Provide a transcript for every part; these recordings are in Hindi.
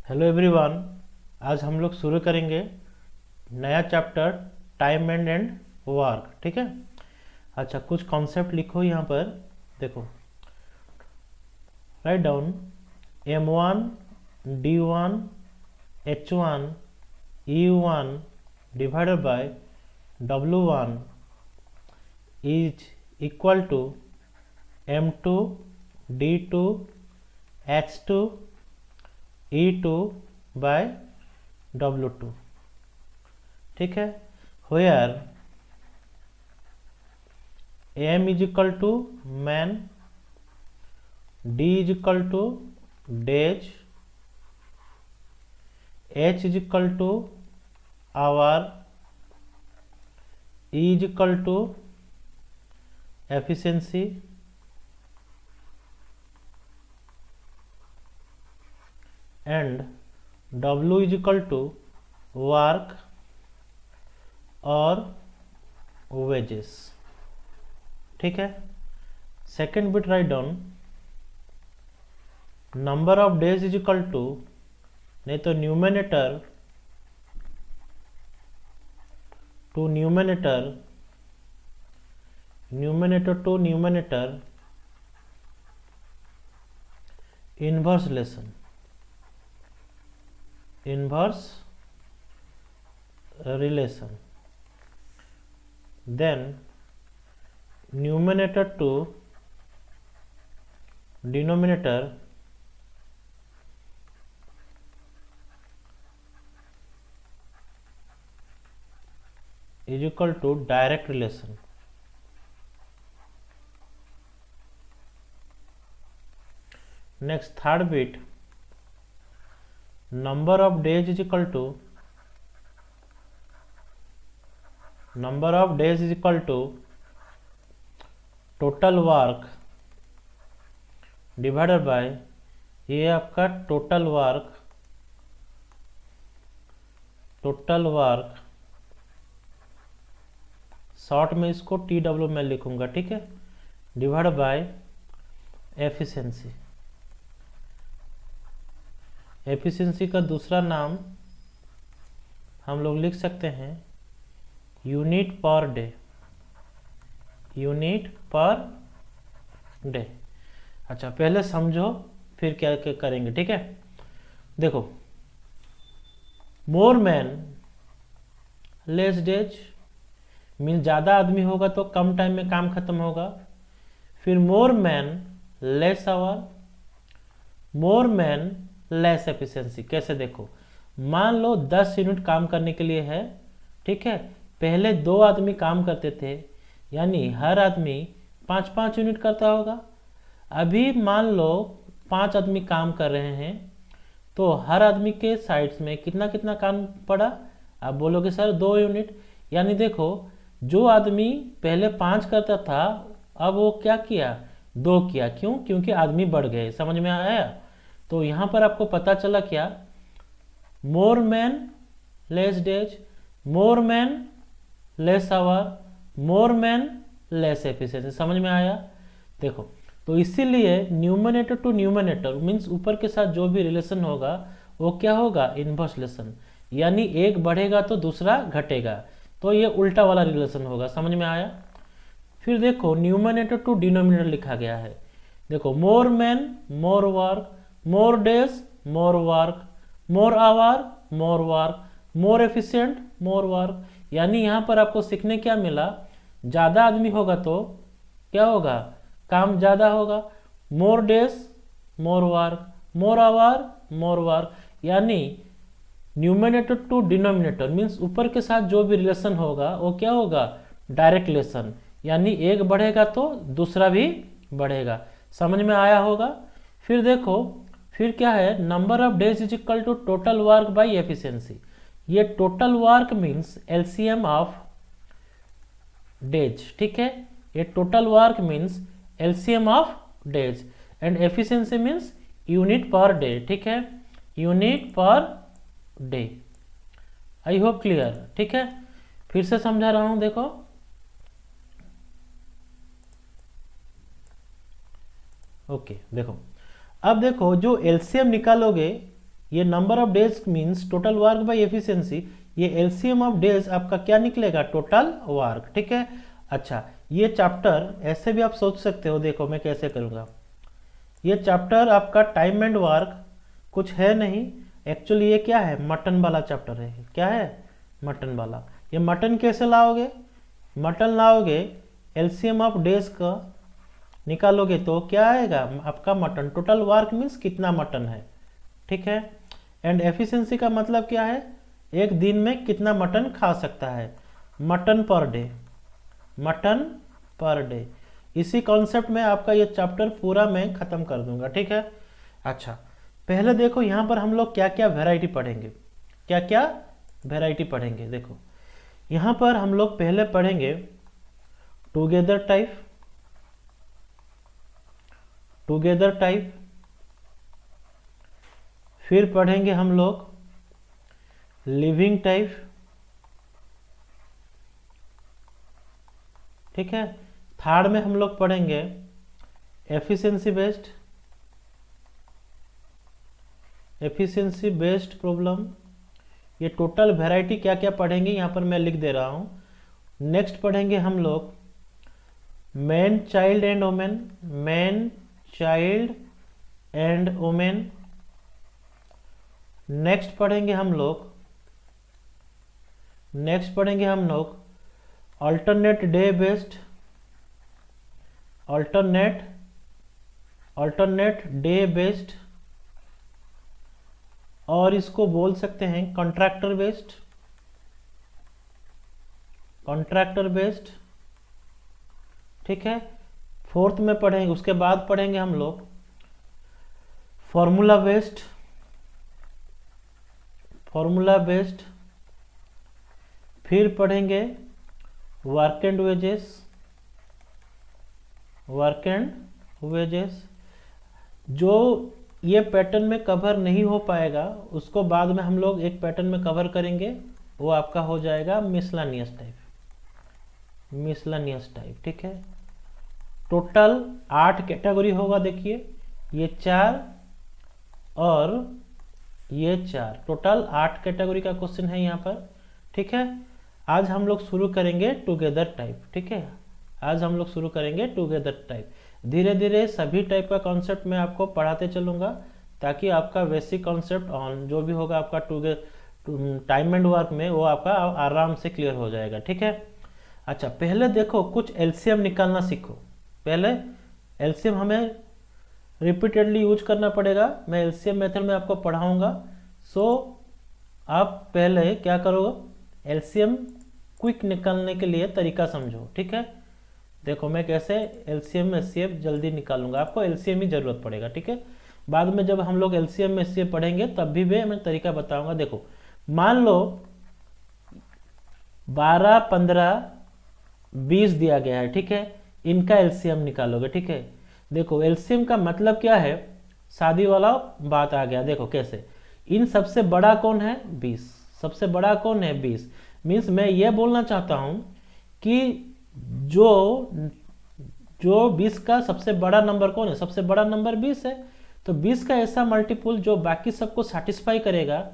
Hello everyone. आज हम लोग शुरू करेंगे नया चैप्टर टाइम एंड वर्क। ठीक है। अच्छा, कुछ कॉन्सेप्ट लिखो यहाँ पर। देखो, write down M1 D1 H1 E1 divided by W1 is equal to M2 D2 H2 E2 by W2। ठीक है। Where M is equal to man, D is equal to days, H is equal to hour, E is equal to efficiency, and W is equal to work और वेजेस। ठीक है। Second bit write down number of days is equal to, नहीं तो numerator to numerator, numerator to numerator inverse relation, inverse relation, then numerator to denominator is equal to direct relation। Next, third bit number of days is equal to, number of days is equal to total work divided by, ये आपका total work, total work short में इसको TW में लिखूंगा। ठीक है। Divide by efficiency. एफिशिएंसी का दूसरा नाम हम लोग लिख सकते हैं unit per day, unit per day. अच्छा, पहले समझो फिर क्या क्या करेंगे। ठीक है। देखो, more man less days mean ज़्यादा आदमी होगा तो कम टाइम में काम खत्म होगा। फिर more man less hour, more man less efficiency. कैसे? देखो, मान लो 10 यूनिट काम करने के लिए है। ठीक है। पहले 2 आदमी काम करते थे, यानी हर आदमी 5-5 यूनिट करता होगा। अभी मान लो 5 आदमी काम कर रहे हैं, तो हर आदमी के साइड्स में कितना कितना काम पड़ा? आप बोलोगे सर 2 यूनिट। यानी देखो, जो आदमी पहले 5 करता था, अब वो क्या किया? 2 किया। क्यों? क्योंकि आदमी बढ़ गए। समझ में आया? तो यहाँ पर आपको पता चला क्या? More man less days, more man less hour, more man less efficiency. समझ में आया? देखो, तो इसीलिए न्यूमिनेटर टू न्यूमिनेटर मीन्स ऊपर के साथ जो भी रिलेशन होगा वो क्या होगा? Inverse relation. यानी एक बढ़ेगा तो दूसरा घटेगा, तो ये उल्टा वाला रिलेशन होगा। समझ में आया? फिर देखो, न्यूमिनेटर टू डिनोमिनेटर लिखा गया है। देखो, more man more work, more days more work, more hour more work, more efficient more work. यानी यहाँ पर आपको सीखने क्या मिला? ज़्यादा आदमी होगा तो क्या होगा? काम ज़्यादा होगा। More days more work, more hour more work. यानी न्यूमिनेटर टू डिनोमिनेटर मीन्स ऊपर के साथ जो भी रिलेशन होगा वो क्या होगा? Direct relation. यानी एक बढ़ेगा तो दूसरा भी बढ़ेगा। समझ में आया होगा? फिर देखो, फिर क्या है? Number of days is equal to total work by efficiency. ये total work means LCM of days. ठीक है। ये total work means LCM of days, and efficiency means unit per day. ठीक है। Unit per day. आई होप क्लियर। ठीक है। फिर से समझा रहा हूं। देखो, ओके। देखो, अब देखो, जो एलसीएम निकालोगे ये number of days means total work by efficiency, ये एलसीएम ऑफ डेज आपका क्या निकलेगा, टोटल वर्क। ठीक है। अच्छा, ये चैप्टर ऐसे भी आप सोच सकते हो, देखो मैं कैसे करूँगा। ये चैप्टर आपका टाइम एंड वर्क कुछ है नहीं, एक्चुअली ये क्या है, मटन वाला चैप्टर है। क्या है, मटन वाला। ये मटन कैसे लाओगे, मटन लाओगे, एलसीएम ऑफ डेज का निकालोगे तो क्या आएगा आपका मटन, टोटल वर्क मीन्स कितना मटन है। ठीक है। एंड एफिशिएंसी का मतलब क्या है, एक दिन में कितना मटन खा सकता है, mutton per day, mutton per day. इसी कॉन्सेप्ट में आपका ये चैप्टर पूरा मैं खत्म कर दूंगा। ठीक है। अच्छा, पहले देखो यहाँ पर हम लोग क्या क्या वैरायटी पढ़ेंगे, क्या क्या वैरायटी पढ़ेंगे। देखो यहाँ पर हम लोग पहले पढ़ेंगे टुगेदर टाइप, टुगेदर टाइप, फिर पढ़ेंगे हम लोग लिविंग टाइप। ठीक है। थर्ड में हम लोग पढ़ेंगे efficiency based, efficiency based problem. ये टोटल वैरायटी क्या क्या पढ़ेंगे यहाँ पर मैं लिख दे रहा हूँ। नेक्स्ट पढ़ेंगे हम लोग man child and women, man child and women. Next पढ़ेंगे हम लोग, नेक्स्ट पढ़ेंगे हम लोग alternate day based, alternate day based, और इसको बोल सकते हैं कॉन्ट्रैक्टर बेस्ड, कॉन्ट्रैक्टर बेस्ड। ठीक है। फोर्थ में पढ़ेंगे, उसके बाद पढ़ेंगे हम लोग फॉर्मूला बेस्ड, फॉर्मूला बेस्ड। फिर पढ़ेंगे work and wages, work and wages. जो ये पैटर्न में कवर नहीं हो पाएगा उसको बाद में हम लोग एक पैटर्न में कवर करेंगे, वो आपका हो जाएगा मिसलानियस टाइप, मिसलानियस टाइप। ठीक है। टोटल 8 कैटेगरी होगा। देखिए ये 4 और ये 4, टोटल 8 कैटेगरी का क्वेश्चन है यहाँ पर। ठीक है। आज हम लोग शुरू करेंगे टुगेदर टाइप। ठीक है। आज हम लोग शुरू करेंगे टुगेदर टाइप। धीरे धीरे सभी टाइप का कॉन्सेप्ट मैं आपको पढ़ाते चलूँगा ताकि आपका बेसिक कॉन्सेप्ट ऑन जो भी होगा आपका टाइम एंड वर्क में वो आपका आराम से क्लियर हो जाएगा। ठीक है। अच्छा, पहले देखो कुछ एलसीएम निकालना सीखो। पहले एलसीएम हमें रिपीटेडली यूज करना पड़ेगा, मैं एलसीएम मेथड में आपको पढ़ाऊँगा। सो आप पहले क्या करोगे, एलसीएम क्विक निकालने के लिए तरीका समझो। ठीक है। देखो मैं कैसे एलसीएम एचसीएफ जल्दी निकालूंगा, आपको एलसीएम ही जरूरत पड़ेगा। ठीक है। बाद में जब हम लोग एलसीएम एचसीएफ पढ़ेंगे तब भी मैं तरीका बताऊंगा। देखो मान लो 12, 15, 20 दिया गया है। ठीक है। इनका एलसीएम निकालोगे। ठीक है। देखो एलसीएम का मतलब क्या है, शादी वाला बात आ गया। देखो कैसे, इन सबसे बड़ा कौन है, 20, सबसे बड़ा कौन है 20। मीन्स मैं ये बोलना चाहता हूं कि जो 20 का सबसे बड़ा नंबर कौन है, सबसे बड़ा नंबर 20 है। तो 20 का ऐसा मल्टीपुल जो बाकी सबको सेटिस्फाई करेगा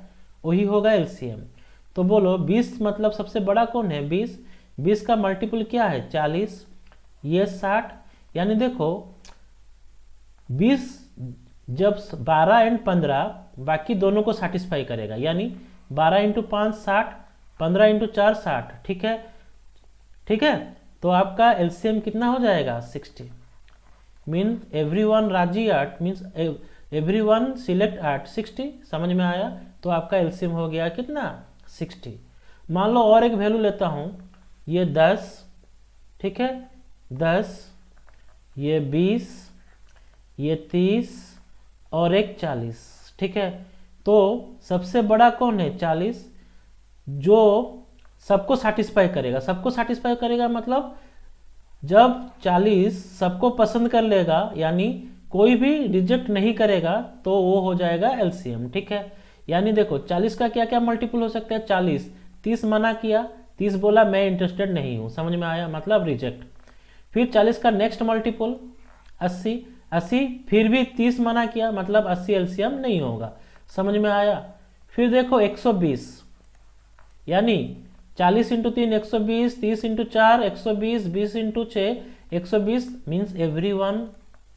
वही होगा एलसीएम। तो बोलो 20 मतलब सबसे बड़ा कौन है 20, 20 का मल्टीपुल क्या है 40, ये 60। यानी देखो 20 जब 12 एंड 15 बाकी दोनों को सेटिस्फाई करेगा, यानी 12 इंटू 5 60, 15 इंटू 4 60। ठीक है। ठीक है। तो आपका एलसीएम कितना हो जाएगा 60। मीन एवरीवन राजी at, means everyone select at 60। समझ में आया। तो आपका एलसीएम हो गया कितना 60। मान लो और एक वैल्यू लेता हूं, ये 10। ठीक है। 10, ये 20, ये 30 और एक 40। ठीक है। तो सबसे बड़ा कौन है 40, जो सबको सेटिस्फाई करेगा। सबको सेटिस्फाई करेगा मतलब जब 40 सबको पसंद कर लेगा, यानी कोई भी रिजेक्ट नहीं करेगा, तो वो हो जाएगा एलसीएम। ठीक है। यानी देखो 40 का क्या क्या मल्टीपल हो सकता है, 40, 30 मना किया, 30 बोला मैं इंटरेस्टेड नहीं हूं, समझ में आया, मतलब रिजेक्ट। फिर 40 का नेक्स्ट मल्टीपल 80, 80 फिर भी 30 मना किया, मतलब 80 एलसीएम नहीं होगा। समझ में आया। फिर देखो 120, यानी 40 into 3 120, 30 into 4 120, 20 into 6 120 means everyone,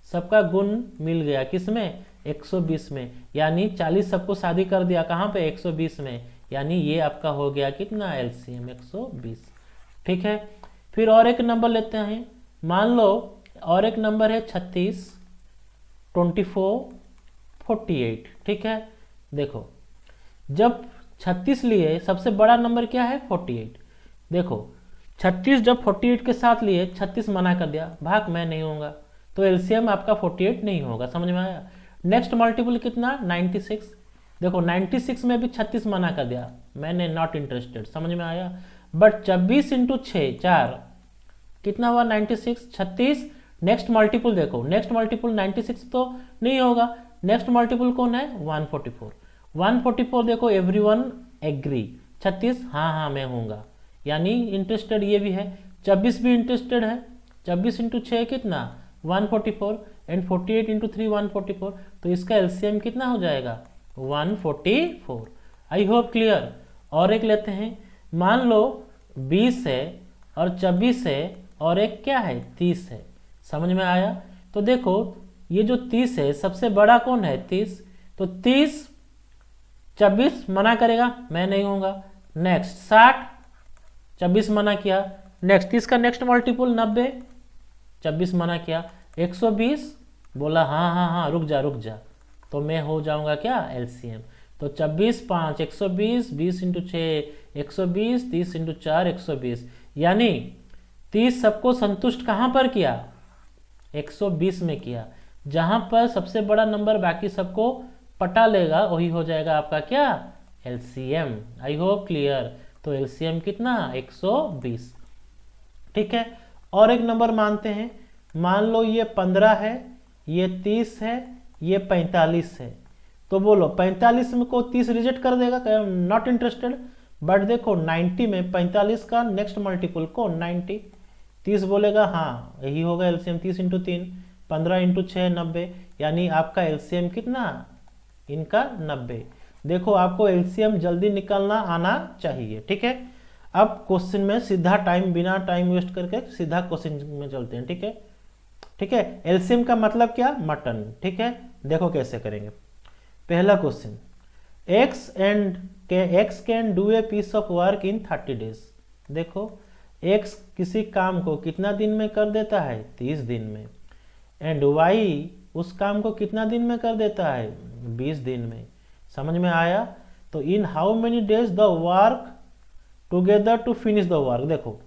सबका गुण मिल गया किसमें, 120 में, यानी 40 सबको शादी कर दिया कहाँ पे, 120 में, यानी ये आपका हो गया कितना, एलसीएम 120। ठीक है, फिर और एक नंबर लेते हैं, मान लो और एक नंबर है 36, 24, 48। ठीक है, देखो जब 36 लिए सबसे बड़ा नंबर क्या है, 48। देखो 36 जब 48 के साथ लिए, 36 मना कर दिया, भाग मैं नहीं होऊंगा, तो एलसीएम आपका 48 नहीं होगा। समझ में आया। नेक्स्ट मल्टीपल कितना, 96। देखो 96 में भी 36 मना कर दिया, मैंने नॉट इंटरेस्टेड। समझ में आया। बट 24 इंटू 6 4 कितना हुआ, 96, 36। नेक्स्ट मल्टीपल देखो, नेक्स्ट मल्टीपल 96 तो नहीं होगा, नेक्स्ट मल्टीपल कौन है, 144। 144 देखो एवरीवन एग्री, 36 हाँ हाँ मैं हूँगा, यानी इंटरेस्टेड ये भी है, 26 भी इंटरेस्टेड है। 26 इंटू 6 कितना, 144, एंड 48 इंटू 3 144, तो इसका एलसीएम कितना हो जाएगा, 144। आई होप क्लियर। और एक लेते हैं, मान लो 20 है और 24 है और एक क्या है, 30 है। समझ में आया। तो देखो ये जो 30 है सबसे बड़ा कौन है, 30, तो 30 24 मना करेगा, मैं नहीं होऊंगा। नेक्स्ट 60, 24 मना किया। नेक्स्ट 30 का नेक्स्ट मल्टीपल 90, 24 मना किया। 120 बोला हाँ हाँ हाँ रुक जा, तो मैं हो जाऊंगा क्या, एलसीएम। तो 24 5 120, 20 इंटू 6 120, 30 इंटू 4 120, यानी 30 सबको संतुष्ट कहाँ पर किया, 120 में किया। जहां पर सबसे बड़ा नंबर बाकी सबको पटा लेगा वही हो जाएगा आपका क्या, एलसीएम। आई होप क्लियर। तो एलसीएम कितना, 120। ठीक है, और एक नंबर मानते हैं, मान लो ये 15 है, ये 30 है, ये 45 है। तो बोलो 45 में को 30 रिजेक्ट कर देगा, नॉट इंटरेस्टेड। बट देखो 90 में 45 का नेक्स्ट मल्टीपल कौन, 90। 30 बोलेगा हाँ यही होगा एलसीएम, 30 इंटू 3 15 इंटू 6 90, यानी आपका एलसीएम कितना, इनका 90। देखो आपको एलसीएम जल्दी निकालना आना चाहिए। ठीक है, अब क्वेश्चन में सीधा टाइम, बिना टाइम वेस्ट करके सीधा क्वेश्चन में चलते हैं। ठीक है, ठीक है। एलसीएम का मतलब क्या, मटन। ठीक है, देखो कैसे करेंगे। पहला question, X can do a piece of work in 30 days. देखो एक्स किसी काम को कितना दिन में कर देता है, 30 दिन में, एंड वाई उस काम को कितना दिन में कर देता है, 20 दिन में। समझ में आया। तो in how many days the work together to finish the work. देखो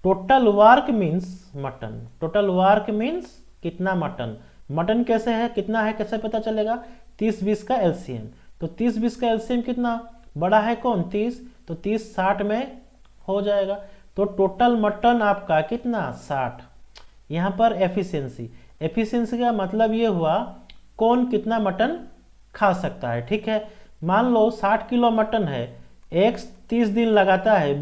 टोटल वर्क मीन्स मटन, टोटल वर्क मीन्स कितना मटन, मटन कैसे है, कितना है, कैसे पता चलेगा, 30-20 का एलसीएम। तो 30-20 का एलसीएम कितना बड़ा है, कौन, 30, तो 30 60 में हो जाएगा। तो टोटल मटन आपका कितना, 60। यहाँ पर एफिशिएंसी, एफिशिएंसी का मतलब ये हुआ कौन कितना मटन खा सकता है। ठीक है, मान लो 60 किलो मटन है, एक्स 30 दिन लगाता है,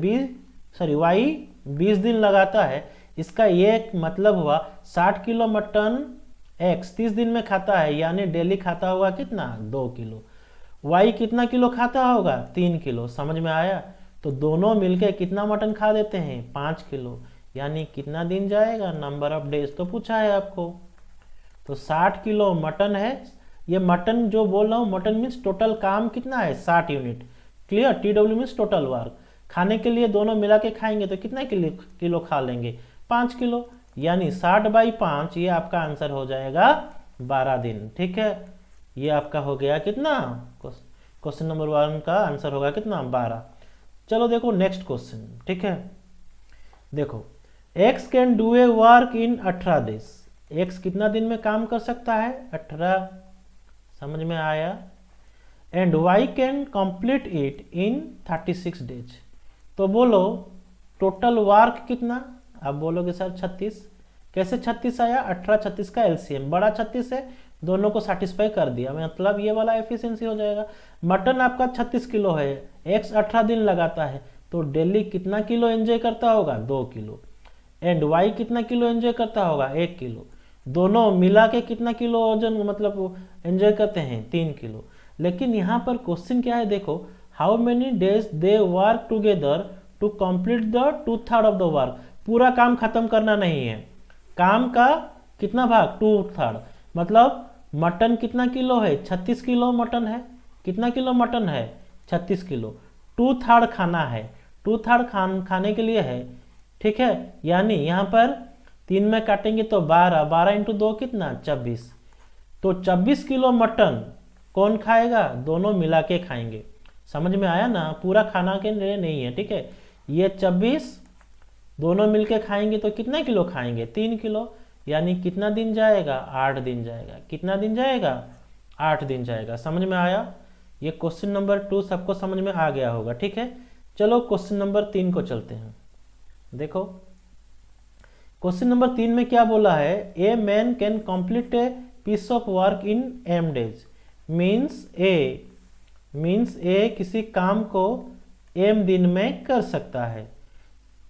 वाई 20 दिन लगाता है। इसका ये मतलब हुआ 60 किलो मटन एक्स 30 दिन में खाता है, यानी डेली खाता होगा कितना, 2 किलो। वाई कितना किलो खाता होगा, 3 किलो। समझ में आया। तो दोनों मिलके कितना मटन खा देते हैं, 5 किलो, यानी कितना दिन जाएगा, नंबर ऑफ डेज तो पूछा है आपको। तो 60 किलो मटन है, ये मटन जो बोल रहा हूँ, मटन मीन्स टोटल काम कितना है, 60 unit. Clear, TW means total work. खाने के लिए दोनों मिला के खाएंगे तो कितना किलो खा लेंगे, 5 किलो, यानी 60/5, ये आपका आंसर हो जाएगा 12 दिन। ठीक है, ये आपका हो गया कितना, क्वेश्चन नंबर 1 का आंसर होगा कितना, 12। चलो देखो नेक्स्ट क्वेश्चन। ठीक है, देखो x can do A work in 18 days. X कितना दिन में काम कर सकता है, 18। समझ में आया। And Y can complete it in 36 days. तो बोलो टोटल वर्क कितना, आप बोलोगे सर 36। कैसे 36 आया, 18 36 का एलसीएम, बड़ा 36 है, दोनों को सेटिस्फाई कर दिया, मतलब ये वाला एफिशिएंसी हो जाएगा। मटन आपका 36 किलो है, एक्स 18 दिन लगाता है, तो डेली कितना किलो एंजॉय करता होगा, 2 किलो। एंड वाई कितना किलो एंजॉय करता होगा, 1 किलो। दोनों मिला के कितना किलो वजन मतलब एंजॉय करते हैं, 3 किलो। लेकिन यहाँ पर क्वेश्चन क्या है देखो, how many days they work together to complete the 2/3 of the work. पूरा काम खत्म करना नहीं है, काम का कितना भाग, 2/3। मतलब मटन कितना किलो है, 36 किलो मटन है। कितना किलो मटन है, 36 किलो। 2/3 खाना है, 2/3 खाने के लिए है, ठीक है। यानी यहाँ पर 3 में काटेंगे तो 12, 12 इंटू 2 कितना, 24। तो 24 किलो मटन कौन खाएगा, दोनों मिला के खाएंगे। समझ में आया ना, पूरा खाना के लिए नहीं है, ठीक है। ये 24 दोनों मिलके खाएंगे तो कितना किलो खाएंगे, 3 किलो। यानी कितना दिन जाएगा, 8 दिन जाएगा। कितना दिन जाएगा, 8 दिन जाएगा। समझ में आया, ये क्वेश्चन नंबर 2 सबको समझ में आ गया होगा, ठीक है। चलो क्वेश्चन नंबर 3 को चलते हैं। देखो क्वेश्चन नंबर 3 में क्या बोला है, a man can complete a piece of work in m days. Means A किसी काम को m दिन में कर सकता है,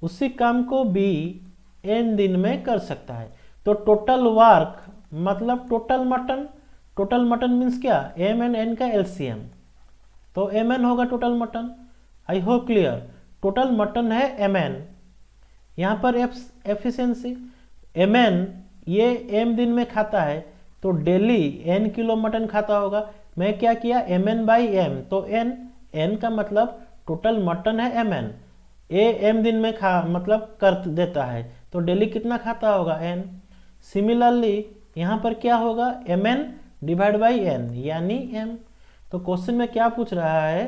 उसी काम को b n दिन में कर सकता है। तो टोटल वर्क मतलब टोटल मटन मीन्स क्या, m एंड n का LCM, तो mn होगा टोटल मटन। आई होप क्लियर, टोटल मटन है mn। यहाँ पर एफिशिएंसी mn ये m दिन में खाता है, तो डेली n किलो मटन खाता होगा। मैं क्या किया, mn बाई m, तो n का मतलब टोटल मटन है mn, a m दिन में मतलब कर देता है, तो डेली कितना खाता होगा, n। सिमिलरली यहाँ पर क्या होगा, mn डिवाइड बाई n यानी m। तो क्वेश्चन में क्या पूछ रहा है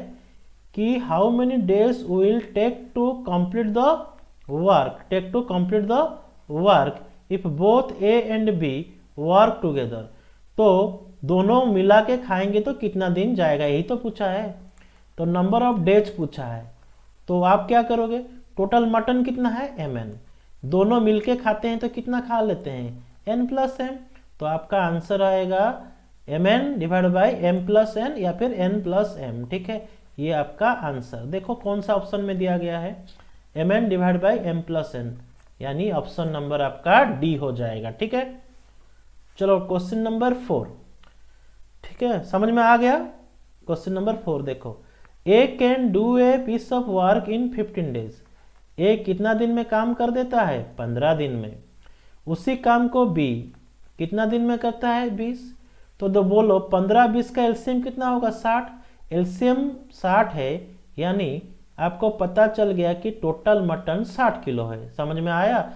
कि how many days will take to complete the work if both a and b work together. तो दोनों मिला के खाएंगे तो कितना दिन जाएगा, यही तो पूछा है। तो नंबर ऑफ डेज पूछा है, तो आप क्या करोगे, टोटल मटन कितना है, mn, दोनों मिलके खाते हैं तो कितना खा लेते हैं, n प्लस m। तो आपका आंसर आएगा mn divide by m plus n या फिर n प्लस m, ठीक है। ये आपका आंसर देखो कौन सा ऑप्शन में दिया गया है, mn divide by m plus n, यानी ऑप्शन नंबर आपका डी हो जाएगा, ठीक है। चलो क्वेश्चन नंबर 4, ठीक है, समझ में आ गया। क्वेश्चन नंबर 4 देखो, A can do a piece of work in 15 days. A कितना दिन में काम कर देता है, 15 दिन में। उसी काम को बी कितना दिन में करता है, 20। तो बोलो 15-20 का एलसीएम कितना होगा, 60। एलसीएम 60 है, यानी आपको पता चल गया कि टोटल मटन 60 किलो है। समझ में आया,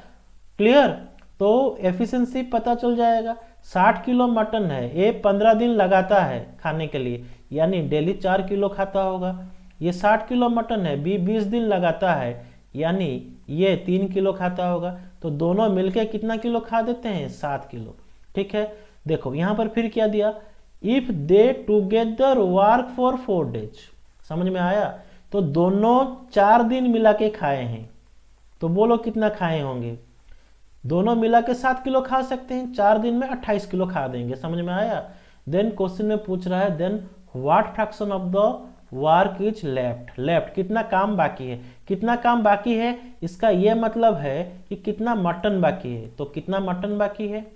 क्लियर। तो एफिशिएंसी पता चल जाएगा, 60 किलो मटन है, ये 15 दिन लगाता है खाने के लिए, यानी डेली 4 किलो खाता होगा। ये 60 किलो मटन है, बी 20 दिन लगाता है, यानी ये 3 किलो खाता होगा। तो दोनों मिलके कितना किलो खा देते हैं, 7 किलो, ठीक है। देखो यहाँ पर फिर क्या दिया, if they together work for 4 days. समझ में आया, तो दोनों 4 दिन मिला के खाए हैं, तो बोलो कितना खाए होंगे, दोनों मिला के 7 किलो खा सकते हैं, 4 दिन में 28 किलो खा देंगे। समझ में आया। देन क्वेश्चन में पूछ रहा है, then what fraction of the work is left कितना काम बाकी है। कितना काम बाकी है, इसका यह मतलब है कि कितना मटन बाकी है। तो कितना मटन बाकी है,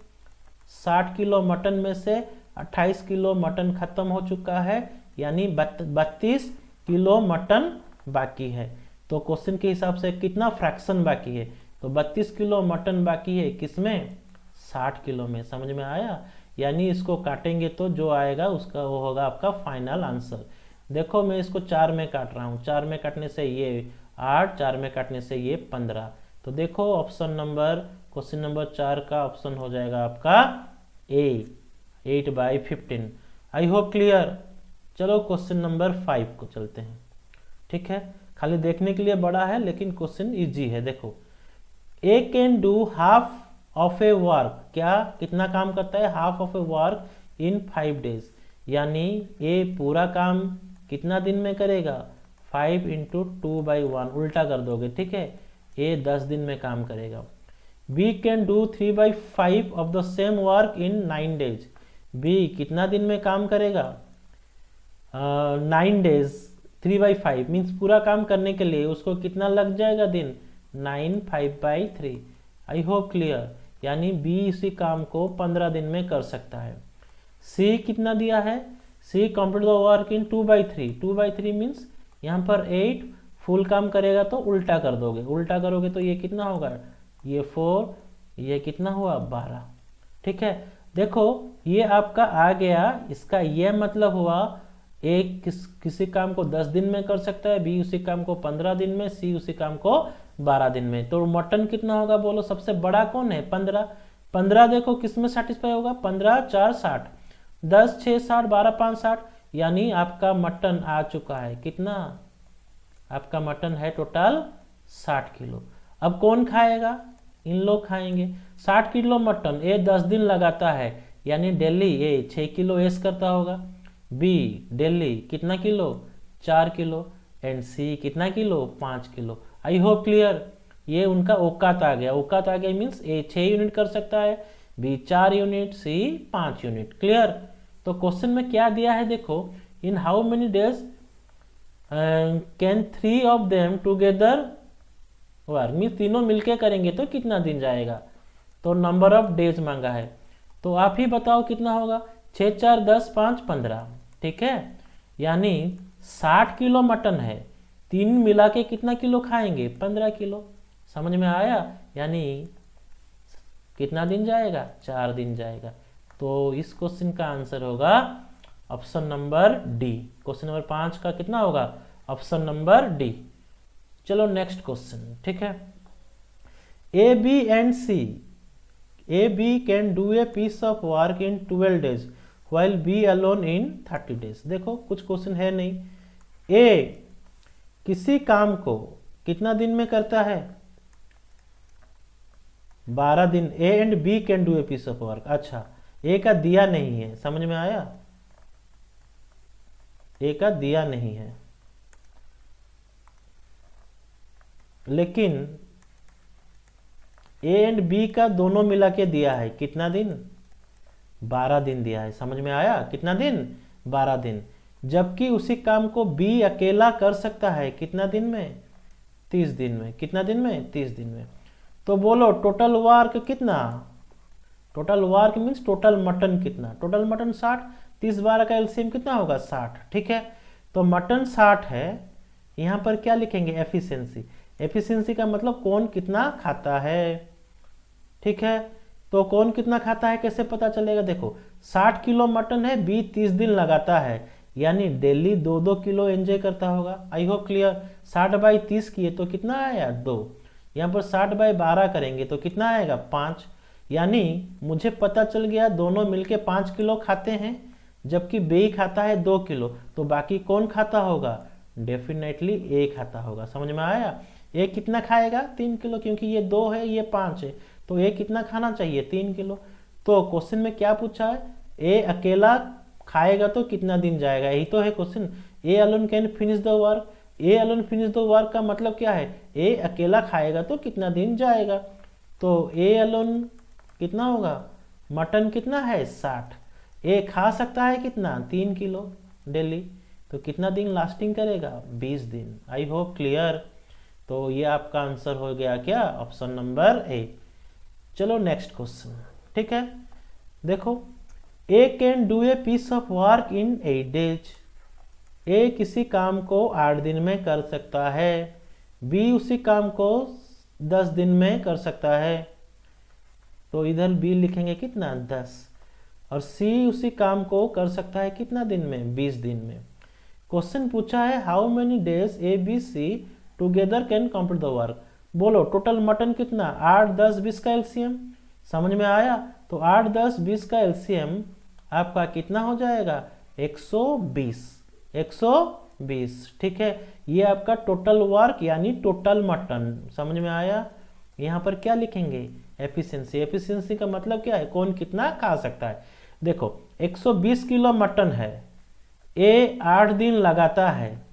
60 किलो मटन में से 28 किलो मटन खत्म हो चुका है, यानी 32 किलो मटन बाकी है। तो क्वेश्चन के हिसाब से कितना फ्रैक्शन बाकी है, तो 32 किलो मटन बाकी है, किसमें, 60 किलो में। समझ में आया, यानी इसको काटेंगे तो जो आएगा उसका वो होगा आपका फाइनल आंसर। देखो मैं इसको 4 में काट रहा हूँ, 4 में काटने से ये 8, 4 में काटने से ये 15। तो देखो ऑप्शन नंबर, क्वेश्चन नंबर 4 का ऑप्शन हो जाएगा आपका ए, 8/15। आई होप क्लियर। चलो क्वेश्चन नंबर 5 को चलते हैं, ठीक है। खाली देखने के लिए बड़ा है लेकिन क्वेश्चन इजी है। देखो, A can do half of a work, क्या कितना काम करता है, half of a work in 5 days, यानी ए पूरा काम कितना दिन में करेगा, 5 इंटू 2/1, उल्टा कर दोगे, ठीक है। ए 10 दिन में काम करेगा। B can do 3/5 of the same work in 9 days, B कितना दिन में काम करेगा, 9 डेज, 3/5 मीन्स पूरा काम करने के लिए उसको कितना लग जाएगा दिन, 9, 5/3। आई होप क्लियर, यानी बी इसी काम को 15 दिन में कर सकता है। सी कितना दिया है, C complete the work in 2/3। 2/3 means यहाँ पर 8 फुल काम करेगा तो उल्टा कर दोगे, उल्टा करोगे तो ये कितना होगा, ये 4, ये कितना हुआ 12। ठीक है, देखो ये आपका आ गया। इसका ये मतलब हुआ ए किसी काम को 10 दिन में कर सकता है, बी उसी काम को 15 दिन में, सी उसी काम को 12 दिन में। तो मटन कितना होगा बोलो, सबसे बड़ा कौन है 15। 15 देखो किस में सेटिस्फाई होगा, 15 4 60, 10 6 60, 12 5 60, यानी आपका मटन आ चुका है कितना, आपका मटन है टोटल 60 किलो। अब कौन खाएगा, इन लोग खाएंगे। 60 किलो मटन ए 10 दिन लगाता है, यानी डेली ए 6 किलो एस करता होगा, बी डेली कितना किलो 4 किलो, एंड सी कितना किलो 5 किलो। आई होप क्लियर। ये उनका औकात आ गया, औकात आ गया मीन्स ए 6 यूनिट कर सकता है, बी 4 यूनिट, सी 5 यूनिट। क्लियर। तो क्वेश्चन में क्या दिया है देखो, इन how many days can 3 of them together work, means तीनों मिलके करेंगे तो कितना दिन जाएगा। तो नंबर ऑफ डेज मांगा है, तो आप ही बताओ कितना होगा, 6 4 10 5 15। ठीक है, यानी 60 किलो मटन है, तीन मिला के कितना किलो खाएंगे 15 किलो। समझ में आया, यानी कितना दिन जाएगा 4 दिन जाएगा। तो इस क्वेश्चन का आंसर होगा option number D. Question number 5 का कितना होगा, ऑप्शन नंबर डी। चलो नेक्स्ट क्वेश्चन। ठीक है, A B and C, A B can do a piece of work in 12 days while B alone in 30 days. देखो कुछ क्वेश्चन है नहीं, ए किसी काम को कितना दिन में करता है 12 दिन, A and B can do a piece of work. अच्छा, ए का दिया नहीं है, समझ में आया, ए का दिया नहीं है, लेकिन ए एंड बी का दोनों मिला के दिया है कितना दिन 12 दिन दिया है। समझ में आया, कितना दिन 12 दिन। जबकि उसी काम को बी अकेला कर सकता है कितना दिन में 30 दिन में। कितना दिन में 30 दिन में। तो बोलो टोटल वर्क कितना, टोटल वर्क मीन्स टोटल मटन कितना, टोटल मटन 60, 30 12 का एलसीएम कितना होगा 60। ठीक है, तो मटन 60 है, यहाँ पर क्या लिखेंगे एफिशिएंसी। एफिशिएंसी का मतलब कौन कितना खाता है। ठीक है, तो कौन कितना खाता है कैसे पता चलेगा, देखो 60 किलो मटन है, बी 30 दिन लगाता है, यानी डेली 2-2 किलो एंजॉय करता होगा। आई होप क्लियर। 60/30 किए तो कितना आया 2, यहाँ पर 60/12 करेंगे तो कितना आएगा 5, यानी मुझे पता चल गया दोनों मिलके 5 किलो खाते हैं, जबकि बी खाता है 2 किलो। तो बाकी कौन खाता होगा, डेफिनेटली ए खाता होगा। समझ में आया, ए कितना खाएगा 3 किलो, क्योंकि ये 2 है ये 5 है, तो ए कितना खाना चाहिए 3 किलो। तो क्वेश्चन में क्या पूछा है, ए अकेला खाएगा तो कितना दिन जाएगा, यही तो है question. A alone can finish the work, A alone finish the work का मतलब क्या है, ए अकेला खाएगा तो कितना दिन जाएगा। तो ए अलोन कितना होगा, मटन कितना है 60, ए खा सकता है कितना 3 किलो डेली, तो कितना दिन लास्टिंग करेगा 20 दिन। आई होप क्लियर। तो ये आपका आंसर हो गया क्या, ऑप्शन नंबर ए। चलो नेक्स्ट क्वेश्चन। ठीक है, देखो A can do a piece of work in 8 days, A किसी काम को 8 दिन में कर सकता है, बी उसी काम को 10 दिन में कर सकता है, तो इधर बी लिखेंगे कितना 10, और सी उसी काम को कर सकता है कितना दिन में 20 दिन में। क्वेश्चन पूछा है how many days A B C together can complete the work. बोलो टोटल मटन कितना 8 10 20 का एलसीएम। समझ में आया, तो 8 10 20 का एलसीएम आपका कितना हो जाएगा 120, 120। ठीक है, ये आपका टोटल वर्क यानी टोटल मटन। समझ में आया, यहाँ पर क्या लिखेंगे एफिशिएंसी। एफिशिएंसी का मतलब क्या है, कौन कितना खा सकता है। देखो 120 किलो मटन है, ए 8 दिन लगाता है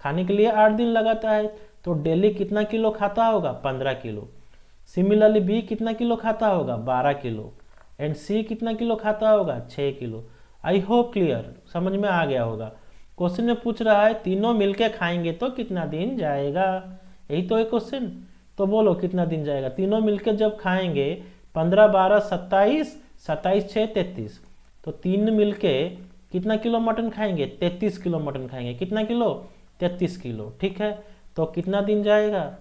खाने के लिए, 8 दिन लगाता है, तो डेली कितना किलो खाता होगा 15 किलो। सिमिलरली बी कितना किलो खाता होगा 12 किलो, एंड सी कितना किलो खाता होगा 6 किलो। आई होप क्लियर, समझ में आ गया होगा। क्वेश्चन में पूछ रहा है तीनों मिलके खाएंगे तो कितना दिन जाएगा, यही तो है क्वेश्चन। तो बोलो कितना दिन जाएगा, तीनों मिलके जब खाएंगे 15 12 27, 27 6 33, तो तीन मिलके कितना किलो मटन खाएंगे? 33 किलो मटन खाएंगे। कितना किलो? 33 किलो। ठीक है, तो कितना दिन जाएगा?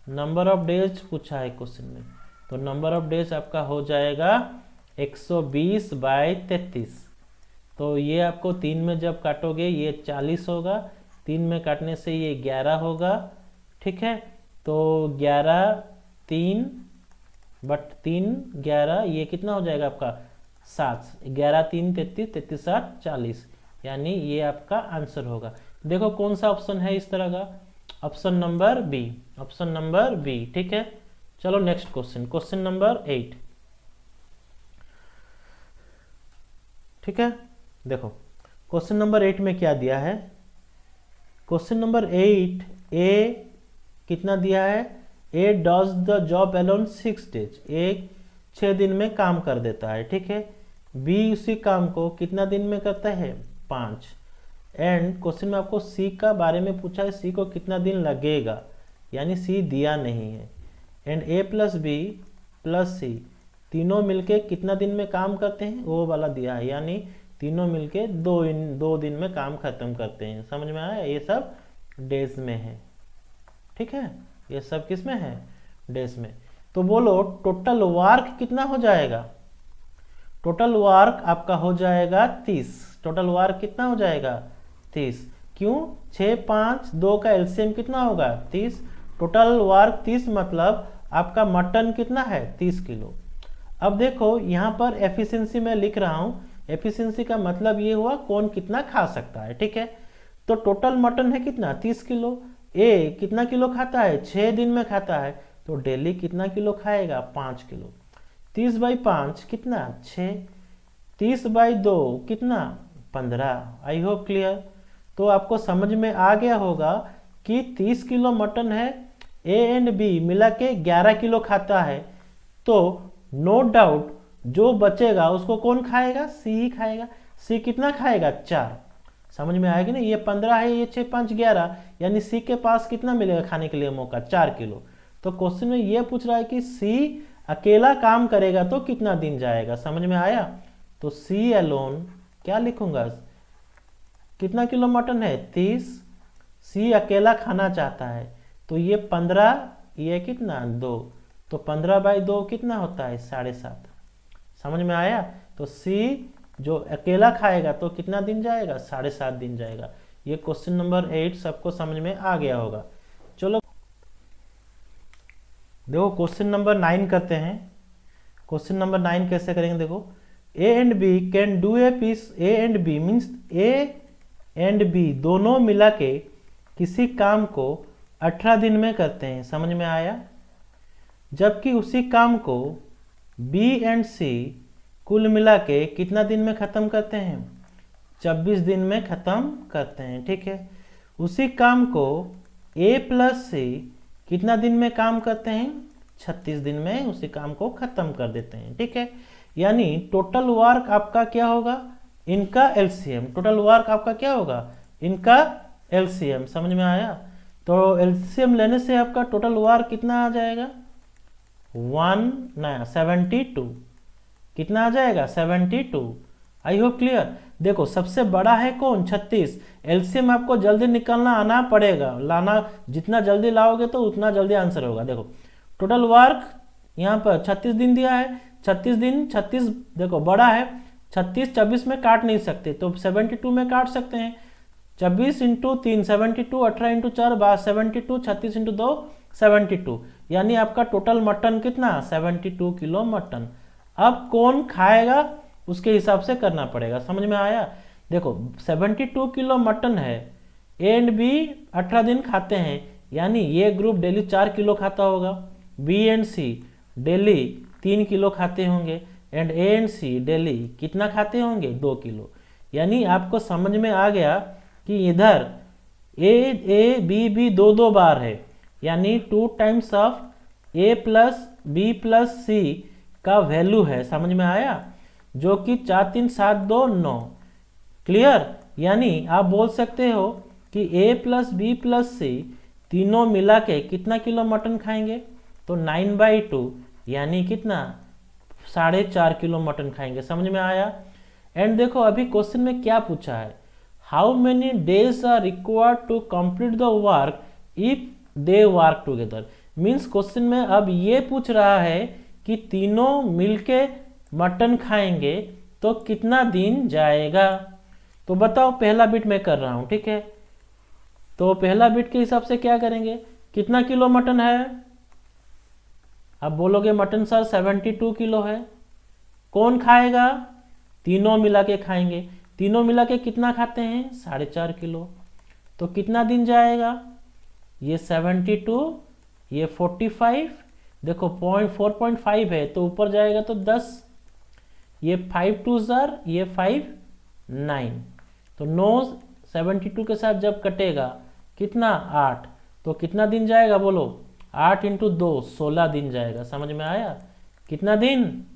नंबर ऑफ डेज पूछा है क्वेश्चन में, तो नंबर ऑफ डेज आपका हो जाएगा 120/33। तो ये आपको 3 में जब काटोगे ये 40 होगा, 3 में काटने से ये 11 होगा। ठीक है, तो 11 3 बट 3 11, ये कितना हो जाएगा आपका? 7। 11 3 33, 33 7 40, यानी ये आपका आंसर होगा। देखो कौन सा ऑप्शन है इस तरह का? Option number B, option number B. ठीक है, चलो नेक्स्ट क्वेश्चन, क्वेश्चन नंबर 8। ठीक है, देखो क्वेश्चन नंबर 8 में क्या दिया है? क्वेश्चन नंबर 8 ए कितना दिया है? A does the job alone 6 days, एक 6 दिन में काम कर देता है। ठीक है, बी उसी काम को कितना दिन में करता है? 5। एंड क्वेश्चन में आपको सी का बारे में पूछा है, सी को कितना दिन लगेगा, यानी सी दिया नहीं है। And A plus B plus C तीनों मिलके कितना दिन में काम करते हैं, वो वाला दिया है, यानी तीनों मिलके 2 दिन में काम खत्म करते हैं। समझ में आया? ये सब डेज में है। ठीक है, ये सब किस में है? डेज में। तो बोलो टोटल वर्क कितना हो जाएगा? टोटल वर्क आपका हो जाएगा 30। टोटल वर्क कितना हो जाएगा? 30। क्यों? 6 5 2 का एलसीएम कितना होगा? 30। टोटल वर्क 30, मतलब आपका मटन कितना है? 30 किलो। अब देखो यहाँ पर एफिशिएंसी में लिख रहा हूँ, एफिशिएंसी का मतलब ये हुआ कौन कितना खा सकता है। ठीक है, तो टोटल मटन है कितना? 30 किलो। ए कितना किलो खाता है? 6 दिन में खाता है, तो डेली कितना किलो खाएगा? 5 किलो। 30/5 कितना? 6। 30/2 कितना? 15। आई होप क्लियर। तो आपको समझ में आ गया होगा कि 30 किलो मटन है, ए एंड बी मिला के 11 किलो खाता है, तो नो डाउट जो बचेगा उसको कौन खाएगा? सी ही खाएगा। सी कितना खाएगा? 4। समझ में आएगी ना? ये 15 है, ये 6 5 11, यानी सी के पास कितना मिलेगा खाने के लिए मौका? 4 किलो। तो क्वेश्चन में ये पूछ रहा है कि सी अकेला काम करेगा तो कितना दिन जाएगा। समझ में आया? तो सी अलोन क्या लिखूंगा? कितना किलो मटन है? 30। सी अकेला खाना चाहता है, तो ये 15, ये कितना? 2, तो 15/2 कितना होता है? 7.5। समझ में आया? तो सी जो अकेला खाएगा तो कितना दिन जाएगा? 7.5 दिन जाएगा। ये क्वेश्चन नंबर 8 सबको समझ में आ गया होगा। चलो देखो क्वेश्चन नंबर 9 करते हैं। क्वेश्चन नंबर 9 कैसे करेंगे? देखो A and B can do a piece, A and B means A and B दोनों मिला के किसी काम को 18 दिन में करते हैं। समझ में आया? जबकि उसी काम को बी एंड सी कुल मिला के कितना दिन में खत्म करते हैं? 26 दिन में खत्म करते हैं। ठीक है, उसी काम को ए प्लस सी कितना दिन में काम करते हैं? 36 दिन में उसी काम को खत्म कर देते हैं। ठीक है, यानी टोटल वर्क आपका क्या होगा? इनका एलसीएम। टोटल वर्क आपका क्या होगा? इनका एलसीएम। समझ में आया? तो एलसीएम लेने से आपका टोटल वर्क कितना आ जाएगा? 72। कितना आ जाएगा? 72। आई होप क्लियर। देखो सबसे बड़ा है कौन? 36। एलसीएम आपको जल्दी निकालना आना पड़ेगा, लाना जितना जल्दी लाओगे तो उतना जल्दी आंसर होगा। देखो टोटल वर्क यहाँ पर 36 दिन दिया है, 36 दिन 36 देखो बड़ा है, 36 26 में काट नहीं सकते तो 72 में काट सकते हैं। 26 × 3 72, 18 × 4 72, 36 × 2 72, यानी आपका टोटल मटन कितना? 72 किलो मटन। अब कौन खाएगा उसके हिसाब से करना पड़ेगा। समझ में आया? देखो 72 किलो मटन है, ए एंड बी 18 दिन खाते हैं, यानी ये ग्रुप डेली 4 किलो खाता होगा, B and C daily 3 kilo खाते होंगे, and A and C daily कितना खाते होंगे? 2 किलो। यानी आपको समझ में आ गया कि इधर ए बी 2 बार है, यानी 2 times of A plus B plus C का वैल्यू है। समझ में आया? जो कि 4 3 7 2 9। क्लियर? यानी आप बोल सकते हो कि ए प्लस बी प्लस सी तीनों मिला के कितना किलो मटन खाएंगे? तो 9/2 यानी कितना? 4.5 किलो मटन खाएंगे। समझ में आया? एंड देखो अभी क्वेश्चन में क्या पूछा है, how many days are required to complete the work if they work together. Means question में अब ये पूछ रहा है कि तीनों मिलके मटन खाएंगे तो कितना दिन जाएगा। तो बताओ, पहला बिट मैं कर रहा हूं, ठीक है। तो पहला बिट के हिसाब से क्या करेंगे, कितना किलो मटन है। अब बोलोगे मटन सर 72 किलो है। कौन खाएगा, तीनों मिला के खाएंगे। तीनों मिला के कितना खाते हैं, 4.5 किलो। तो कितना दिन जाएगा, ये 72, ये 45, देखो 4.5 है तो ऊपर जाएगा तो 10, ये 5 2 जार, ये 5 9, तो 9 72 के साथ जब कटेगा कितना 8, तो कितना दिन जाएगा बोलो, 8 इंटू 2 16 दिन जाएगा। समझ में आया, कितना दिन,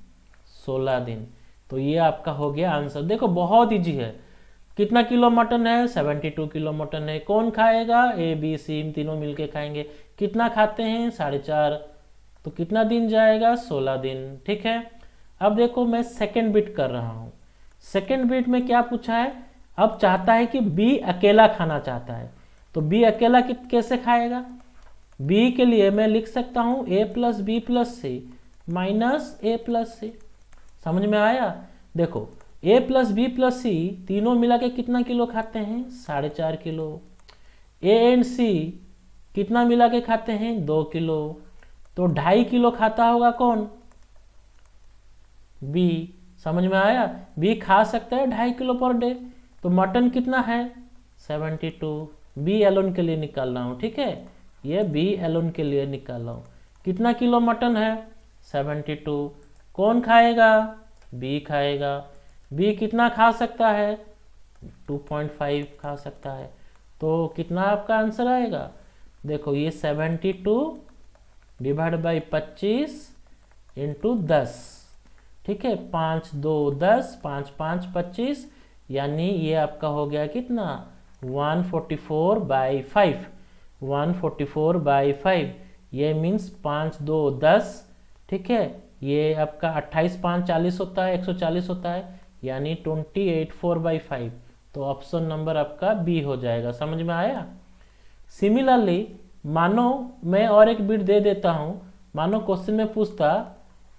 16 दिन। तो ये आपका हो गया आंसर। देखो बहुत इजी है। कितना किलो मटन है, 72 किलो मटन है। कौन खाएगा, ए बी सी तीनों मिलके खाएंगे। कितना खाते हैं, 4.5, तो कितना दिन जाएगा, 16 दिन। ठीक है। अब देखो मैं सेकंड बिट कर रहा हूं। सेकंड बिट में क्या पूछा है, अब चाहता है कि बी अकेला खाना चाहता है। तो बी अकेला कैसे खाएगा, बी के लिए मैं लिख सकता हूं ए प्लस बी प्लस सी माइनस ए प्लस सी। समझ में आया। देखो ए प्लस बी प्लस सी तीनों मिला के कितना किलो खाते हैं, 4.5 किलो। ए एंड सी कितना मिला के खाते हैं, 2 किलो। तो 2.5 किलो खाता होगा कौन, बी। समझ में आया, बी खा सकता है 2.5 किलो पर डे। तो मटन कितना है, 72। बी एलोन के लिए निकाल रहा हूं, ठीक है। ये बी एलोन के लिए निकाल रहा हूं। कितना किलो मटन है, 72। कौन खाएगा, बी खाएगा। बी कितना खा सकता है, 2.5 खा सकता है। तो कितना आपका आंसर आएगा, देखो ये 72 डिवाइड बाई 25 इंटू 10, ठीक है। 5 2 10, 5 5 25, यानी ये आपका हो गया कितना, 144/5। 144/5 ये मीन्स 5 2 10, ठीक है। ये आपका 28 5 40 होता है, 140 होता है, यानी 284/5। तो ऑप्शन नंबर आपका बी हो जाएगा। समझ में आया। सिमिलरली मानो मैं और एक बिट दे देता हूं। मानो क्वेश्चन में पूछता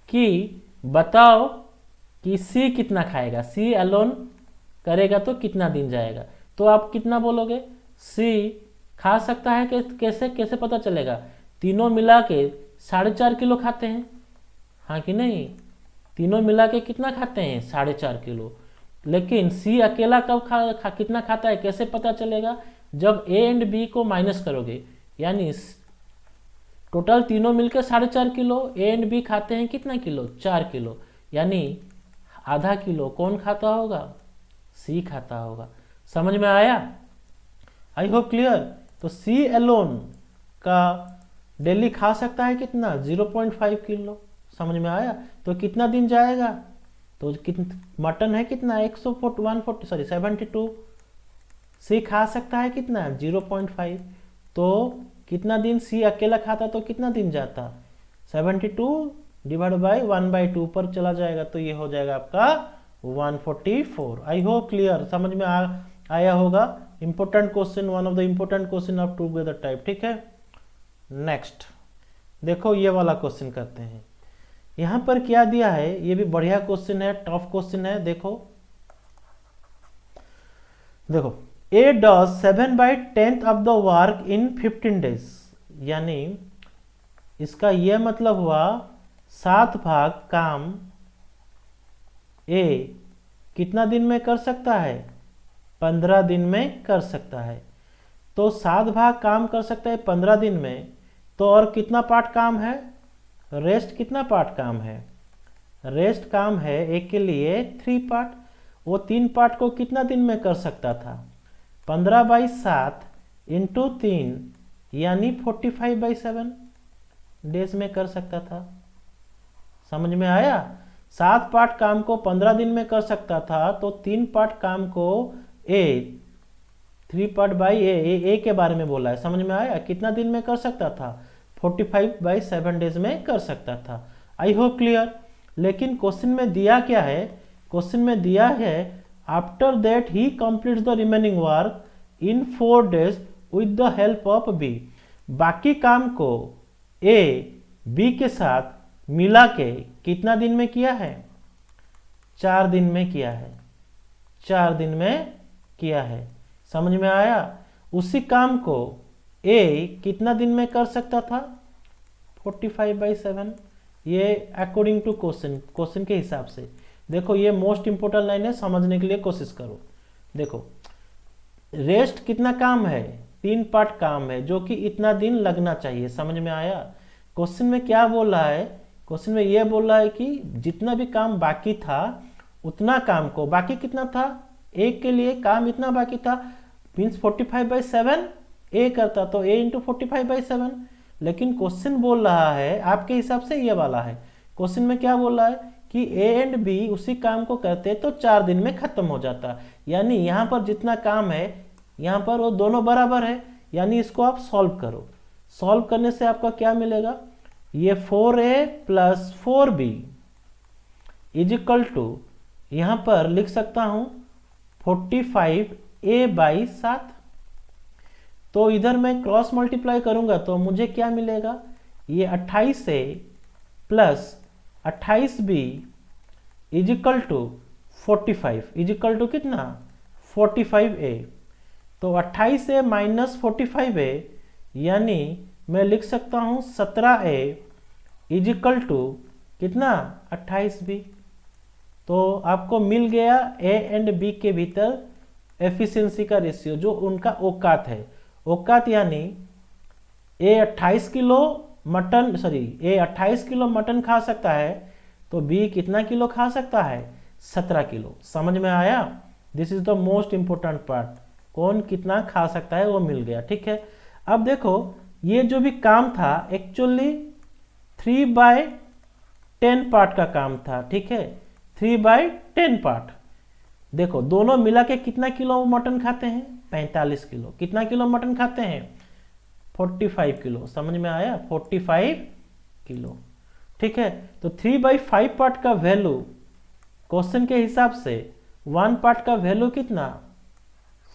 कि बताओ कि सी कितना खाएगा, सी अलोन करेगा तो कितना दिन जाएगा। तो आप कितना बोलोगे, सी खा सकता है कैसे कैसे पता चलेगा, तीनों मिला के 4.5 किलो खाते हैं, हाँ कि नहीं। तीनों मिला के कितना खाते हैं, 4.5 किलो। लेकिन सी अकेला कब कितना खाता है कैसे पता चलेगा, जब ए एंड बी को माइनस करोगे। यानी टोटल तीनों मिलकर 4.5 किलो, ए एंड बी खाते हैं कितना किलो, 4 किलो। यानी आधा किलो कौन खाता होगा, सी खाता होगा। समझ में आया, आई होप क्लियर। तो सी एलोन का डेली खा सकता है कितना, 0.5 किलो। समझ में आया। तो कितना दिन जाएगा, तो मटन है कितना, 72। सी खा सकता है कितना, 0.5। तो कितना दिन सी अकेला खाता तो कितना दिन जाता, 72 डिवाइड बाई 1/2 पर चला जाएगा। तो ये हो जाएगा आपका 144। आई होप क्लियर, समझ में आया होगा। Important question, one of the important question of together type, ठीक है। नेक्स्ट देखो ये वाला क्वेश्चन करते हैं। यहां पर क्या दिया है, ये भी बढ़िया क्वेश्चन है, टफ क्वेश्चन है। देखो A does 7/10 of the work in 15 days. यानी इसका यह मतलब हुआ 7 भाग काम ए कितना दिन में कर सकता है, 15 दिन में कर सकता है। तो 7 भाग काम कर सकता है 15 दिन में। तो और कितना पार्ट काम है, रेस्ट कितना पार्ट काम है, रेस्ट काम है एक के लिए 3 पार्ट। वो 3 पार्ट को कितना दिन में कर सकता था, 15/7 इंटू 3 यानी 45/7 डेज में कर सकता था। समझ में आया। 7 पार्ट काम को 15 दिन में कर सकता था, तो 3 पार्ट काम को 3 पार्ट बाई ए के बारे में बोला है। समझ में आया, कितना दिन में कर सकता था, 45/7 डेज में कर सकता था। I hope clear. लेकिन क्वेश्चन में दिया क्या है क्वेश्चन में दिया है after that he completes the remaining work in 4 days with the help of B. बाकी काम को ए बी के साथ मिला के कितना दिन में किया है? 4 दिन में किया है। 4 दिन में किया है। समझ में आया? उसी काम को ए कितना दिन में कर सकता था? 45/7। ये अकॉर्डिंग टू क्वेश्चन के हिसाब से। देखो ये मोस्ट इंपोर्टेंट लाइन है, समझने के लिए कोशिश करो। देखो रेस्ट कितना काम है? 3 पार्ट काम है जो कि इतना दिन लगना चाहिए। समझ में आया? क्वेश्चन में क्या बोल रहा है? क्वेश्चन में ये बोल रहा है कि जितना भी काम बाकी था उतना काम को, बाकी कितना था? एक के लिए काम इतना बाकी था, मीन्स 45/7 ए करता, तो ए इंटू 45/7। लेकिन क्वेश्चन बोल रहा है आपके हिसाब से ये वाला है। क्वेश्चन में क्या बोल रहा है कि ए एंड बी उसी काम को करते तो 4 दिन में खत्म हो जाता। यानी यहाँ पर जितना काम है यहाँ पर वो दोनों बराबर है। यानी इसको आप सॉल्व करो। सॉल्व करने से आपका क्या मिलेगा? ये 4a + 4b is equal to, यहाँ पर लिख सकता हूँ 45a/7। तो इधर मैं क्रॉस मल्टीप्लाई करूंगा तो मुझे क्या मिलेगा? ये 28a + 28b is equal to 45 is equal to कितना? 45a। तो 28a - 45a यानी मैं लिख सकता हूँ 17a इज इक्वल टू कितना? 28b। तो आपको मिल गया ए एंड बी के भीतर एफिशिएंसी का रेशियो, जो उनका औकात है। औकात यानी ए 28 किलो मटन खा सकता है, तो बी कितना किलो खा सकता है? 17 किलो। समझ में आया? This is the most important part. कौन कितना खा सकता है वो मिल गया। ठीक है, अब देखो ये जो भी काम था एक्चुअली 3/10 पार्ट का काम था। ठीक है, 3/10 पार्ट। देखो दोनों मिला के कितना किलो मटन खाते हैं? 45 किलो। कितना किलो मटन खाते हैं? 45 किलो। समझ में आया? 45 किलो। ठीक है, तो 3/5 पार्ट का वैल्यू क्वेश्चन के हिसाब से 1 पार्ट का वैल्यू कितना?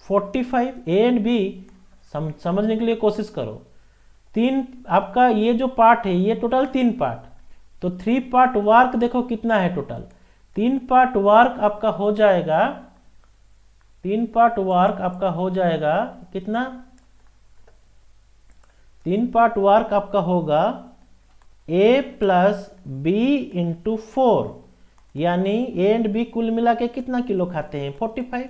45। ए एंड बी समझने के लिए कोशिश करो। 3 आपका ये जो पार्ट है ये टोटल 3 पार्ट, तो 3 पार्ट वर्क देखो कितना है टोटल? 3 पार्ट वर्क आपका हो जाएगा, 3 पार्ट वर्क आपका हो जाएगा कितना? 3 पार्ट वर्क आपका होगा a + b × 4, यानी ए एंड बी कुल मिला के कितना किलो खाते हैं? 45।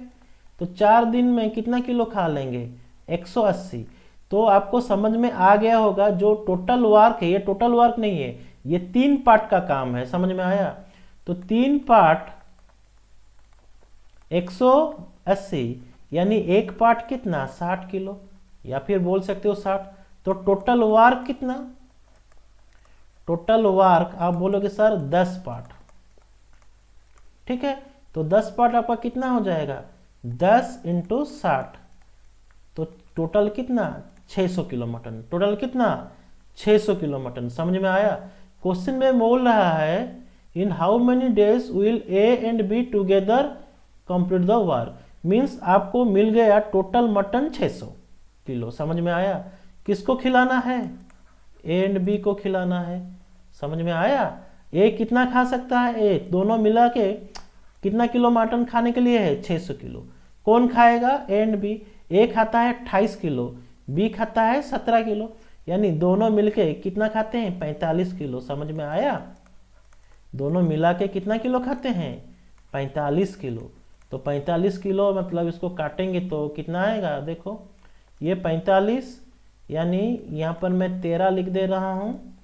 तो 4 दिन में कितना किलो खा लेंगे? 180। तो आपको समझ में आ गया होगा जो टोटल वर्क है ये टोटल वर्क नहीं है, ये 3 पार्ट का काम है। समझ में आया? तो 3 पार्ट 180 यानी एक पार्ट कितना? 60 किलो, या फिर बोल सकते हो 60। तो टोटल वर्क कितना? टोटल वर्क आप बोलोगे सर 10 पार्ट। ठीक है, तो 10 पार्ट आपका कितना हो जाएगा? 10 × 60, तो टोटल कितना? 600 किलो मटन। टोटल कितना? 600 किलो मटन। समझ में आया? क्वेश्चन में बोल रहा है in how many days will A and be together complete the work. Means आपको मिल गया टोटल मटन 600 किलो। समझ में आया? किसको खिलाना है? ए एंड बी को खिलाना है। समझ में आया? ए कितना खा सकता है? ए दोनों मिला के कितना किलो मटन खाने के लिए है? 600 किलो। कौन खाएगा? ए एंड बी। ए खाता है 28 किलो, बी खाता है 17 किलो, यानी दोनों मिलके कितना खाते हैं? 45 किलो। समझ में आया? दोनों मिला के कितना किलो खाते हैं? 45 किलो। तो 45 किलो मतलब इसको काटेंगे तो कितना आएगा? देखो ये 45, यानी यहाँ पर मैं 13 लिख दे रहा हूँ,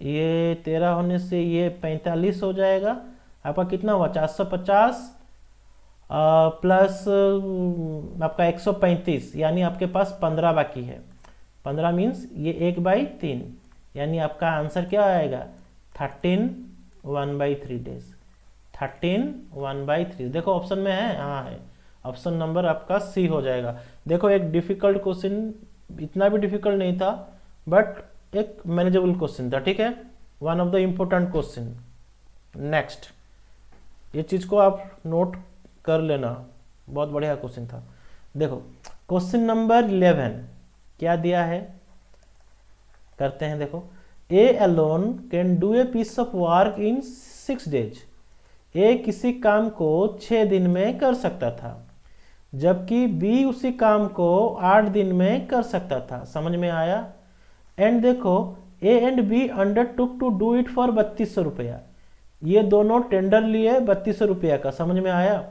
ये 13 होने से ये 45 हो जाएगा। आपका कितना हुआ? 450 प्लस आपका 135, यानी आपके पास 15 बाकी है। 15 मीन्स ये 1/3, यानी आपका आंसर क्या आएगा? 13 1/3 डेज। 13 1/3। देखो ऑप्शन में है, हाँ है। ऑप्शन नंबर आपका सी हो जाएगा। देखो एक डिफिकल्ट क्वेश्चन, इतना भी डिफिकल्ट नहीं था बट एक मैनेजेबल क्वेश्चन था। ठीक है, one of the important question. Next ये चीज़ को आप नोट कर लेना, बहुत बढ़िया क्वेश्चन था। देखो क्वेश्चन नंबर 11 क्या दिया है, करते हैं। देखो A alone can do a piece of work in 6 days. A किसी काम को 6 दिन में कर सकता था, जबकि बी उसी काम को 8 दिन में कर सकता था। समझ में आया? एंड देखो A and B undertook to do it for 3200 रुपया। ये दोनों टेंडर लिए 3200 रुपया का। समझ में आया?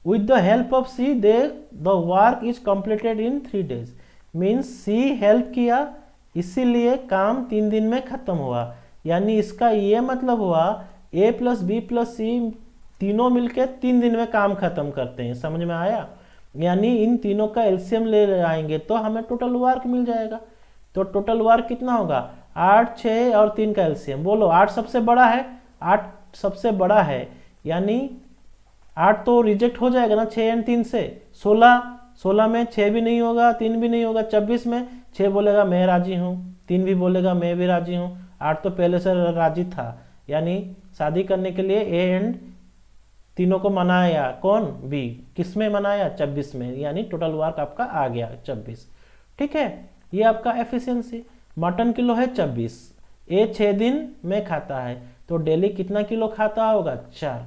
With the help of C they the work is completed in 3 days. Means C help किया, इसीलिए काम 3 दिन में खत्म हुआ। यानी इसका ये मतलब हुआ ए प्लस बी प्लस सी तीनों मिलके 3 दिन में काम खत्म करते हैं। समझ में आया? यानी इन तीनों का एलसीएम ले आएंगे तो हमें टोटल वर्क मिल जाएगा। तो टोटल वर्क कितना होगा? 8, 6 और 3 का एलसीएम। बोलो 8 सबसे बड़ा है, 8 सबसे बड़ा है, यानी 8 तो रिजेक्ट हो जाएगा ना 6 एंड 3 से। 16 में 6 भी नहीं होगा, 3 भी नहीं होगा। 26 में 6 बोलेगा मैं राजी हूँ, 3 भी बोलेगा मैं भी राजी हूँ, 8 तो पहले से राजी था। यानी शादी करने के लिए ए एंड तीनों को मनाया, कौन? बी। किस में मनाया? 26 में। यानी टोटल वर्क आपका आ गया 26। ठीक है, ये आपका एफिशिएंसी। मटन किलो है 26, ए 6 दिन में खाता है, तो डेली कितना किलो खाता होगा? 4।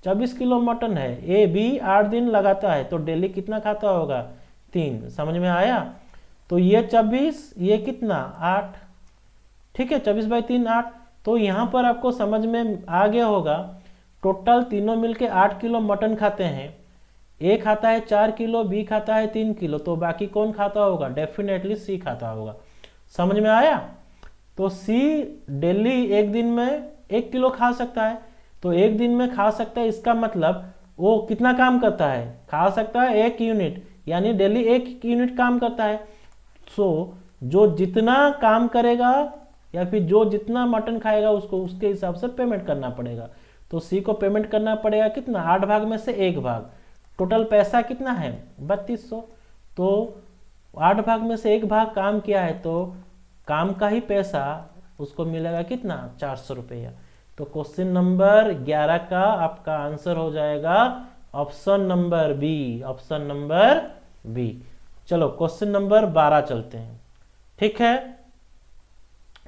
24 किलो मटन है, ए बी 8 दिन लगाता है, तो डेली कितना खाता होगा? 3। समझ में आया? तो ये 24, ये कितना? 8। ठीक है, 24/3 8। तो यहाँ पर आपको समझ में आ गया होगा, टोटल तीनों मिलके 8 किलो मटन खाते हैं। ए खाता है 4 किलो, बी खाता है 3 किलो, तो बाकी कौन खाता होगा? डेफिनेटली सी खाता होगा। समझ में आया? तो सी डेली एक दिन में 1 किलो खा सकता है, तो एक दिन में खा सकता है, इसका मतलब वो कितना काम करता है? खा सकता है 1 यूनिट, यानी डेली 1 यूनिट काम करता है। सो जो जितना काम करेगा या फिर जो जितना मटन खाएगा उसको उसके हिसाब से पेमेंट करना पड़ेगा। तो सी को पेमेंट करना पड़ेगा कितना? 8 भाग में से 1 भाग। टोटल पैसा कितना है? 3200। तो 8 भाग में से 1 भाग काम किया है, तो काम का ही पैसा उसको मिलेगा कितना? 400 रुपया। तो क्वेश्चन नंबर 11 का आपका आंसर हो जाएगा option number B. Option number B. चलो क्वेश्चन नंबर 12 चलते हैं। ठीक है,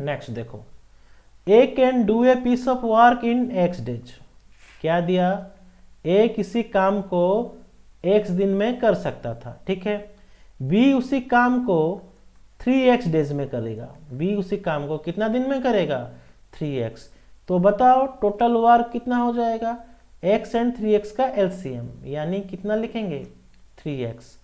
नेक्स्ट देखो, A can do a piece of work in X days. क्या दिया? ए किसी काम को x दिन में कर सकता था। ठीक है, बी उसी काम को 3x डेज में करेगा। बी उसी काम को कितना दिन में करेगा? 3x। तो बताओ टोटल वर्क कितना हो जाएगा? x एंड 3x का एलसीएम, यानी कितना लिखेंगे? 3x।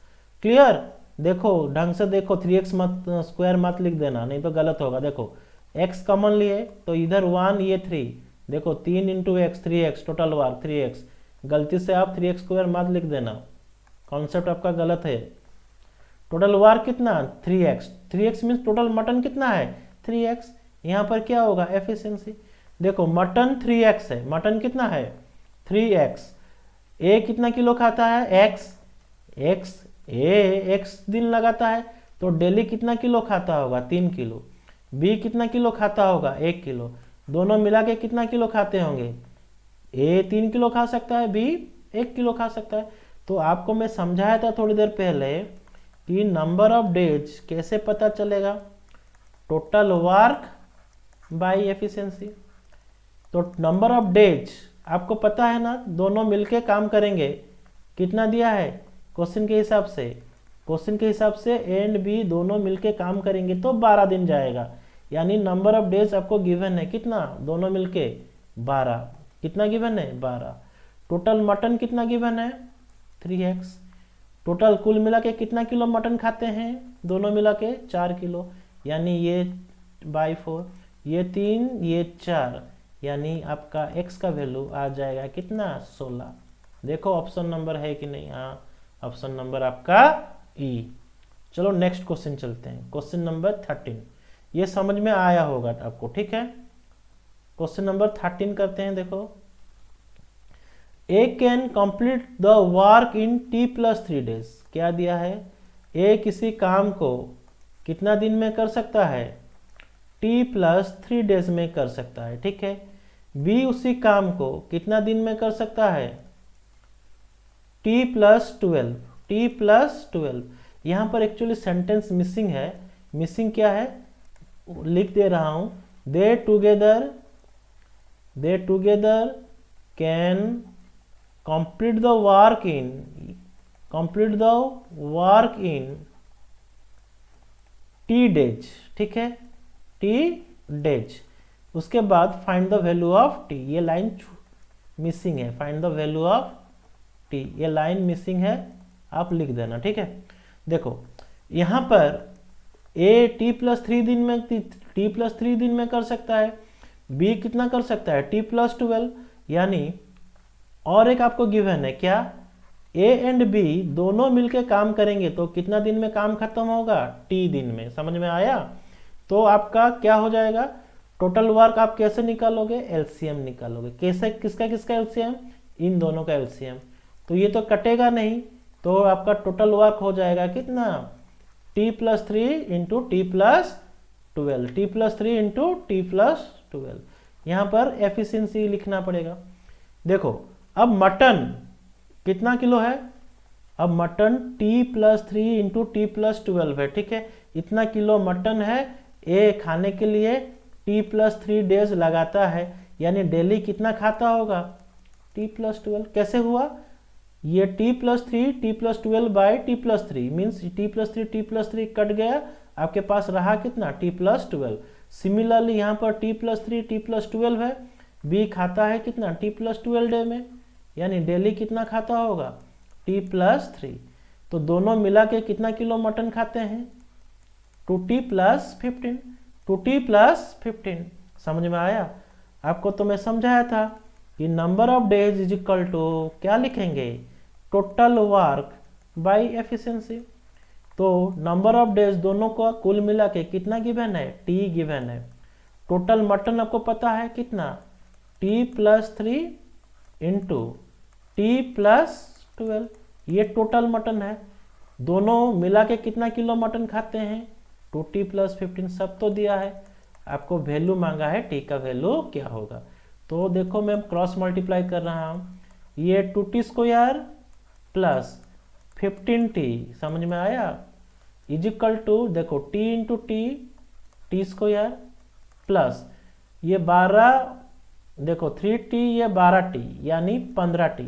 क्लियर? देखो ढंग से देखो, 3x मत स्क्वायर मत लिख देना, नहीं तो गलत होगा। देखो x कॉमन लिए तो इधर 1 ये 3, देखो 3 into x 3x, total work 3x। गलती से आप 3x स्क्वायर मत लिख देना, कॉन्सेप्ट आपका गलत है। टोटल वर्क कितना? 3x। 3x मीन्स टोटल मटन कितना है? 3x। यहाँ पर क्या होगा? एफिशिएंसी। देखो मटन 3x है, मटन कितना है? 3x। ए कितना किलो खाता है? x। ए x दिन लगाता है, तो डेली कितना किलो खाता होगा? 3 किलो। बी कितना किलो खाता होगा? 1 किलो। दोनों मिला के कितना किलो खाते होंगे? ए 3 किलो खा सकता है, बी 1 किलो खा सकता है। तो आपको मैं समझाया था थोड़ी देर पहले कि नंबर ऑफ डेज कैसे पता चलेगा? Total work by efficiency. तो नंबर ऑफ डेज आपको पता है ना, दोनों मिलके काम करेंगे। कितना दिया है क्वेश्चन के हिसाब से? क्वेश्चन के हिसाब से ए एंड बी दोनों मिलके काम करेंगे तो 12 दिन जाएगा। यानी नंबर ऑफ डेज आपको गिवन है कितना? दोनों मिलके 12। कितना गिवन है? 12। टोटल मटन कितना गिवन है? 3x। टोटल कुल मिला के कितना किलो मटन खाते हैं दोनों मिला के? 4 किलो। यानी ये बाई 4, ये 3, ये 4, यानी आपका x का वैल्यू आ जाएगा कितना? 16। देखो ऑप्शन नंबर है कि नहीं? हाँ, ऑप्शन नंबर आपका ई। चलो नेक्स्ट क्वेश्चन चलते हैं, क्वेश्चन नंबर 13। ये समझ में आया होगा आपको। ठीक है, क्वेश्चन नंबर 13 करते हैं। देखो, A can complete the work in t+3 days. क्या दिया है? ए किसी काम को कितना दिन में कर सकता है? t+3 डेज में कर सकता है। ठीक है, बी उसी काम को कितना दिन में कर सकता है, t+12, t+12। यहाँ पर एक्चुअली सेंटेंस मिसिंग है। मिसिंग क्या है, लिख दे रहा हूं, दे together can complete the work in T days. ठीक है, टी डेज। उसके बाद find the value of T, ये लाइन मिसिंग है, find the value of T, ये लाइन मिसिंग है, आप लिख देना। ठीक है, देखो यहां पर ए t+3 दिन में कर सकता है, बी कितना कर सकता है, t+12, यानी और एक आपको गिवन है क्या, ए एंड बी दोनों मिलकर काम करेंगे तो कितना दिन में काम खत्म होगा, टी दिन में। समझ में आया? तो आपका क्या हो जाएगा, टोटल वर्क आप कैसे निकालोगे, एलसीएम निकालोगे। कैसे, किसका एलसीएम, इन दोनों का एलसीएम। तो ये तो कटेगा नहीं, तो आपका टोटल वर्क हो जाएगा कितना, t+3 into t+12, t+3 into t+12। यहाँ पर एफिशिएंसी लिखना पड़ेगा। देखो अब मटन कितना किलो है, अब मटन t+3 इंटू t+12 है। ठीक है, इतना किलो मटन है, ए खाने के लिए t+3 डेज लगाता है, यानी डेली कितना खाता होगा, t+12। कैसे हुआ, ये t+3 t+12 by t+3 means t+3 cut गया, आपके पास रहा कितना, t+12। सिमिलरली यहाँ पर t+3 t+12 है, बी खाता है कितना, t+12 डे में, यानी डेली कितना खाता होगा, t+3। तो दोनों मिला के कितना किलो मटन खाते हैं, 2t+15, 2t+15। समझ में आया? आपको तो मैं समझाया था कि number of days is equal to क्या लिखेंगे, टोटल वर्क बाई एफिशिएंसी। तो नंबर ऑफ डेज दोनों को कुल मिला के कितना गिवन है, टी गिवन है। टोटल मटन आपको पता है कितना, t+3 इंटू t+12, ये टोटल मटन है। दोनों मिला के कितना किलो मटन खाते हैं, 2t+15, सब तो दिया है। आपको वैल्यू मांगा है, टी का वैल्यू क्या होगा। तो देखो मैं क्रॉस मल्टीप्लाई कर रहा हूं, ये 2t² प्लस 15t, समझ में आया, इज इक्वल टू, देखो t इंटू t² प्लस ये 12, देखो 3t, ये 12t यानी 15t,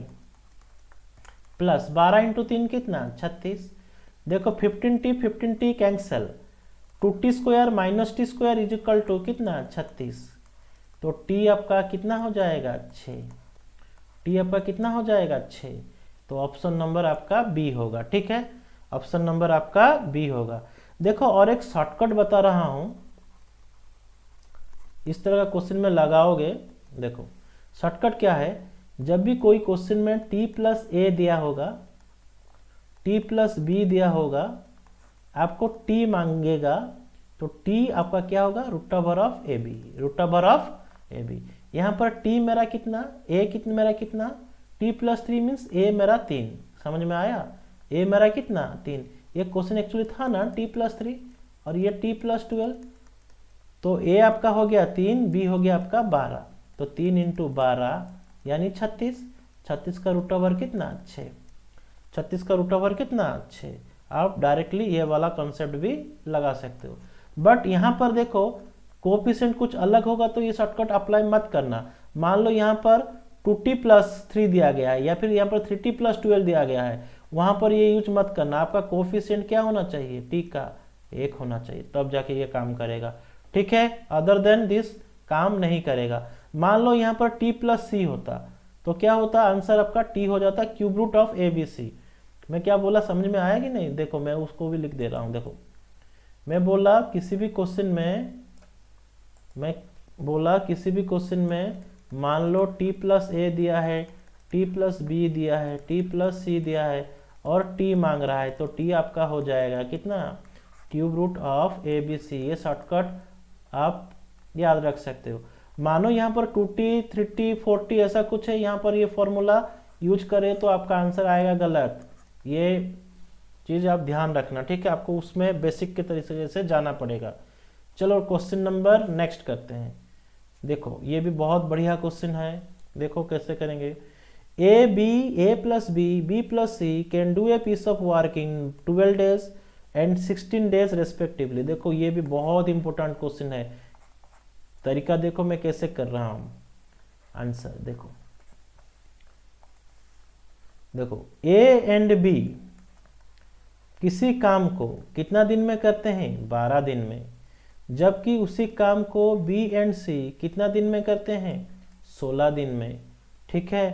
प्लस 12 इंटू 3 कितना, 36। देखो 15t cancel, 2t² minus t² is equal to कितना, 36। तो t आपका कितना हो जाएगा, 6। t आपका कितना हो जाएगा, 6। तो ऑप्शन नंबर आपका बी होगा। ठीक है, ऑप्शन नंबर आपका बी होगा। देखो और एक शॉर्टकट बता रहा हूं, इस तरह का क्वेश्चन में लगाओगे। देखो शॉर्टकट क्या है, जब भी कोई क्वेश्चन में t+a दिया होगा, t+b दिया होगा, आपको t मांगेगा, तो t आपका क्या होगा, रूट ऑफ ए बी। यहाँ पर t मेरा कितना, a मेरा कितना, t+3 मीन्स a मेरा 3। समझ में आया, a मेरा कितना, 3। ये क्वेश्चन एक्चुअली था ना t+3 और ये t+12, तो a आपका हो गया 3, b हो गया आपका 12, तो 3 इंटू 12 यानी 36। 36 का रूट ओवर कितना, 6। 36 का रूट ओवर कितना, 6। आप डायरेक्टली ये वाला कॉन्सेप्ट भी लगा सकते हो। बट यहाँ पर देखो कोएफिशिएंट कुछ अलग होगा, तो ये शॉर्टकट अप्लाई मत करना। मान लो यहाँ पर 2t+3 दिया गया है, या फिर यहाँ पर 3t+12 दिया गया है, वहां पर ये यूज मत करना। आपका कोएफिशिएंट क्या होना चाहिए, t का 1 होना चाहिए, तब जाके ये काम करेगा। ठीक है, अदर देन दिस काम नहीं करेगा। मान लो यहाँ पर t+c होता, तो क्या होता, आंसर आपका t हो जाता क्यूब रूट ऑफ abc। मैं क्या बोला, समझ में आया कि नहीं? देखो मैं उसको भी लिख दे रहा हूं। देखो मैं बोला किसी भी क्वेश्चन में मान लो t+a दिया है, t+b दिया है, t+c दिया है और t मांग रहा है, तो t आपका हो जाएगा कितना, क्यूब रूट ऑफ abc। ये शॉर्टकट आप याद रख सकते हो। मानो यहाँ पर 2t 3t 4t ऐसा कुछ है, यहाँ पर ये फॉर्मूला यूज करें तो आपका आंसर आएगा गलत। ये चीज़ आप ध्यान रखना। ठीक है, आपको उसमें बेसिक के तरीके से जाना पड़ेगा। चलो क्वेश्चन नंबर नेक्स्ट करते हैं। देखो ये भी बहुत बढ़िया क्वेश्चन है। देखो कैसे करेंगे। A+B plus C can do a piece of work in 12 days and 16 days respectively। देखो ये भी बहुत इंपॉर्टेंट क्वेश्चन है। तरीका देखो मैं कैसे कर रहा हूं आंसर। देखो A एंड B किसी काम को कितना दिन में करते हैं, 12 दिन में, जबकि उसी काम को B एंड C कितना दिन में करते हैं, 16 दिन में। ठीक है,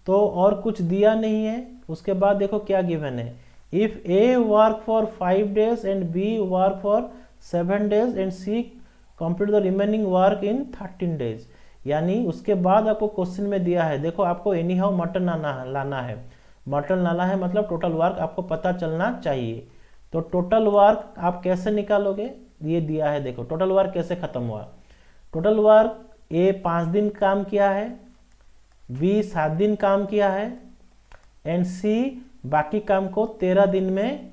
तो और कुछ दिया नहीं है। उसके बाद देखो क्या गिवन है, if A work for 5 days and B work for 7 days and C complete the remaining work in 13 days। यानी उसके बाद आपको क्वेश्चन में दिया है, देखो आपको एनी हाउ मटन लाना है। मटन लाना है मतलब टोटल वर्क आपको पता चलना चाहिए। तो टोटल वर्क आप कैसे निकालोगे, ये दिया है। देखो टोटल वर्क कैसे खत्म हुआ। टोटल वर्क A 5 दिन काम किया है, B 7 दिन काम किया है एंड C बाकी काम को 13 दिन में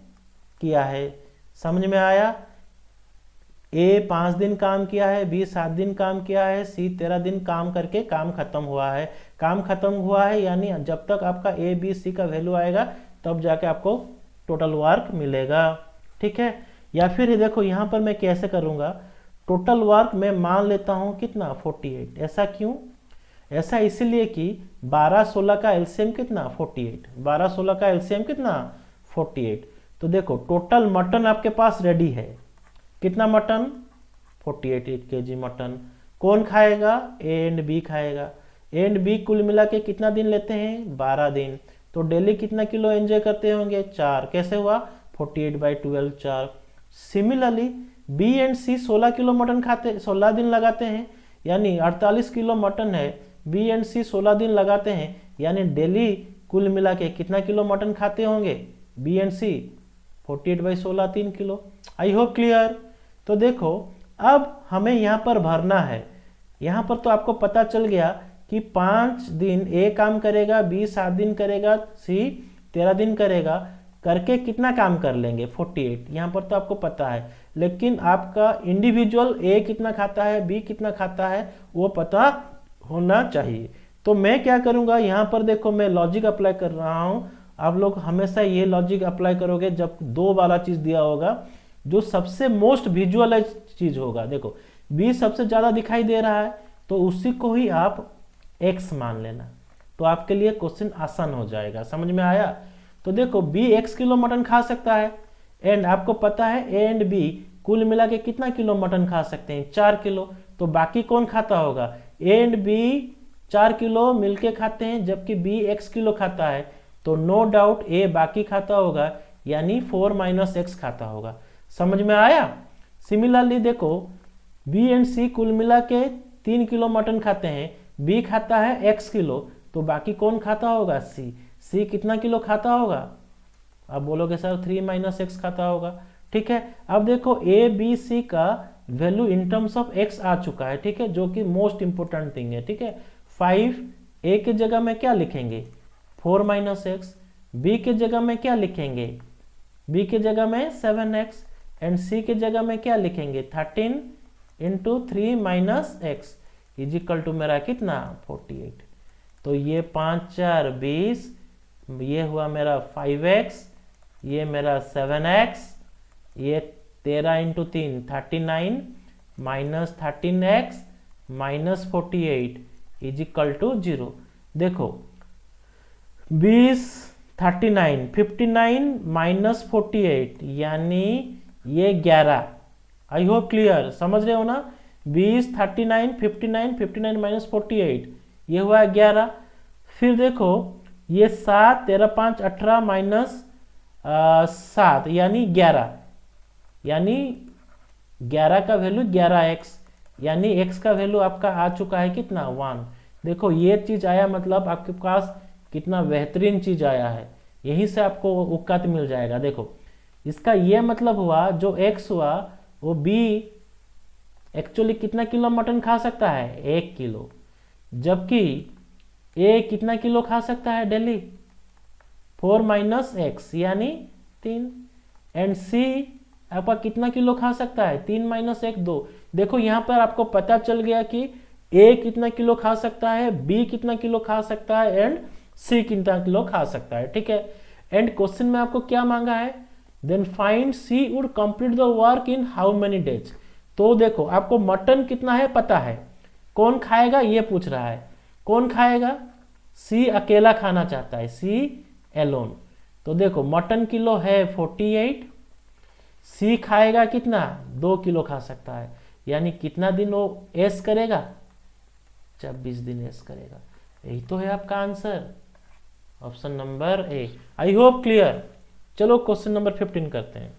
किया है। समझ में आया। A 5 दिन काम किया है, B 7 दिन काम किया है, C 13 दिन काम करके काम खत्म हुआ है। काम खत्म हुआ है यानी जब तक आपका A B C का वैल्यू आएगा तब जाके आपको टोटल वर्क मिलेगा। ठीक है, या फिर देखो यहाँ पर मैं कैसे करूँगा, टोटल वर्क मैं मान लेता हूँ कितना, 48। ऐसा क्यों, ऐसा इसीलिए कि 12-16 का एलसीएम कितना, 48। 12-16 का एलसीएम कितना, 48। तो देखो टोटल मटन आपके पास रेडी है। कितना मटन, 48 kg मटन। कौन खाएगा, A एंड B खाएगा। A एंड B कुल मिला के कितना दिन लेते हैं, 12 दिन। तो डेली कितना किलो एंजॉय करते होंगे, 4। कैसे हुआ, 48/12 4। Similarly B and C 16 kilo mutton खाते, 16 दिन लगाते हैं, यानी 48 किलो मटन है। B एंड C 16 दिन लगाते हैं, यानी डेली कुल मिला के कितना किलो मटन खाते होंगे B and C, 48/16 3 kilo. I hope clear. तो देखो अब हमें यहाँ पर भरना है। यहाँ पर तो आपको पता चल गया कि 5 दिन A काम करेगा, B 7 दिन करेगा, C 13 दिन करेगा, करके कितना काम कर लेंगे, 48। यहाँ पर तो आपको पता है, लेकिन आपका इंडिविजुअल A कितना खाता है, B कितना खाता है, वो पता होना चाहिए। तो मैं क्या करूँगा, यहाँ पर देखो मैं लॉजिक अप्लाई कर रहा हूँ। आप लोग हमेशा ये लॉजिक अप्लाई करोगे जब 2 वाला चीज़ दिया होगा, जो सबसे मोस्ट विजुअलाइज चीज होगा। देखो B सबसे ज्यादा दिखाई दे रहा है तो उसी को ही आप X मान लेना, तो आपके लिए क्वेश्चन आसान हो जाएगा। समझ में आया। तो देखो B X किलो मटन खा सकता है एंड आपको पता है A एंड B कुल मिला के कितना किलो मटन खा सकते हैं, 4 किलो। तो बाकी कौन खाता होगा, A एंड B 4 किलो मिलके खाते हैं, जबकि B X किलो खाता है। तो नो डाउट A बाकी खाता होगा, यानी 4 - X खाता होगा। समझ में आया। सिमिलरली देखो B एंड C कुल मिला के 3 किलो मटन खाते हैं, B खाता है X किलो, तो बाकी कौन खाता होगा, C कितना किलो खाता होगा, आप बोलोगे सर 3 - X खाता होगा। ठीक है, अब देखो A B C का value in terms of X आ चुका है। ठीक है, जो कि मोस्ट इंपोर्टेंट थिंग है। ठीक है, 5 A के जगह में क्या लिखेंगे, 4 - X। B के जगह में क्या लिखेंगे, B के जगह में 7X एंड C के जगह में क्या लिखेंगे, 13 × 3 - X इजिकल टू मेरा कितना, 48। तो ये 5 × 4 = 20, ये हुआ मेरा 5X, ये मेरा 7X, ये 13 × 3 39 -13X -48 इजिकल टू 0। देखो 20 39 59 -48 यानी ये 11। आई होप क्लियर, समझ रहे हो ना। 20 39 59 59 -48 ये हुआ 11। फिर देखो ये 7 13 5 18 -7 यानी 11, यानी 11 का वैल्यू 11X, यानी X का वैल्यू आपका आ चुका है कितना, 1। देखो ये चीज आया मतलब आपके पास कितना बेहतरीन चीज आया है, यहीं से आपको औकात मिल जाएगा। देखो इसका ये मतलब हुआ जो X हुआ वो B एक्चुअली कितना किलो मटन खा सकता है, 1 किलो, जबकि A कितना किलो खा सकता है डेली, 4 - X यानी 3। एंड C आपका कितना किलो खा सकता है, 3 - 1 2। देखो यहाँ पर आपको पता चल गया कि ए कितना किलो खा सकता है, बी कितना किलो खा सकता है एंड सी कितना किलो खा सकता है, ठीक है। एंड क्वेश्चन में आपको क्या मांगा है, then find C would complete the work in how many days. तो देखो आपको मटन कितना है पता है, कौन खाएगा ये पूछ रहा है, कौन खाएगा, सी अकेला खाना चाहता है, सी एलोन। तो देखो मटन किलो है 48, सी खाएगा कितना, 2 किलो खा सकता है, यानी कितना दिन वो एस करेगा, 26 दिन एस करेगा। यही तो है आपका answer, option number A. I hope clear. चलो क्वेश्चन नंबर 15 करते हैं।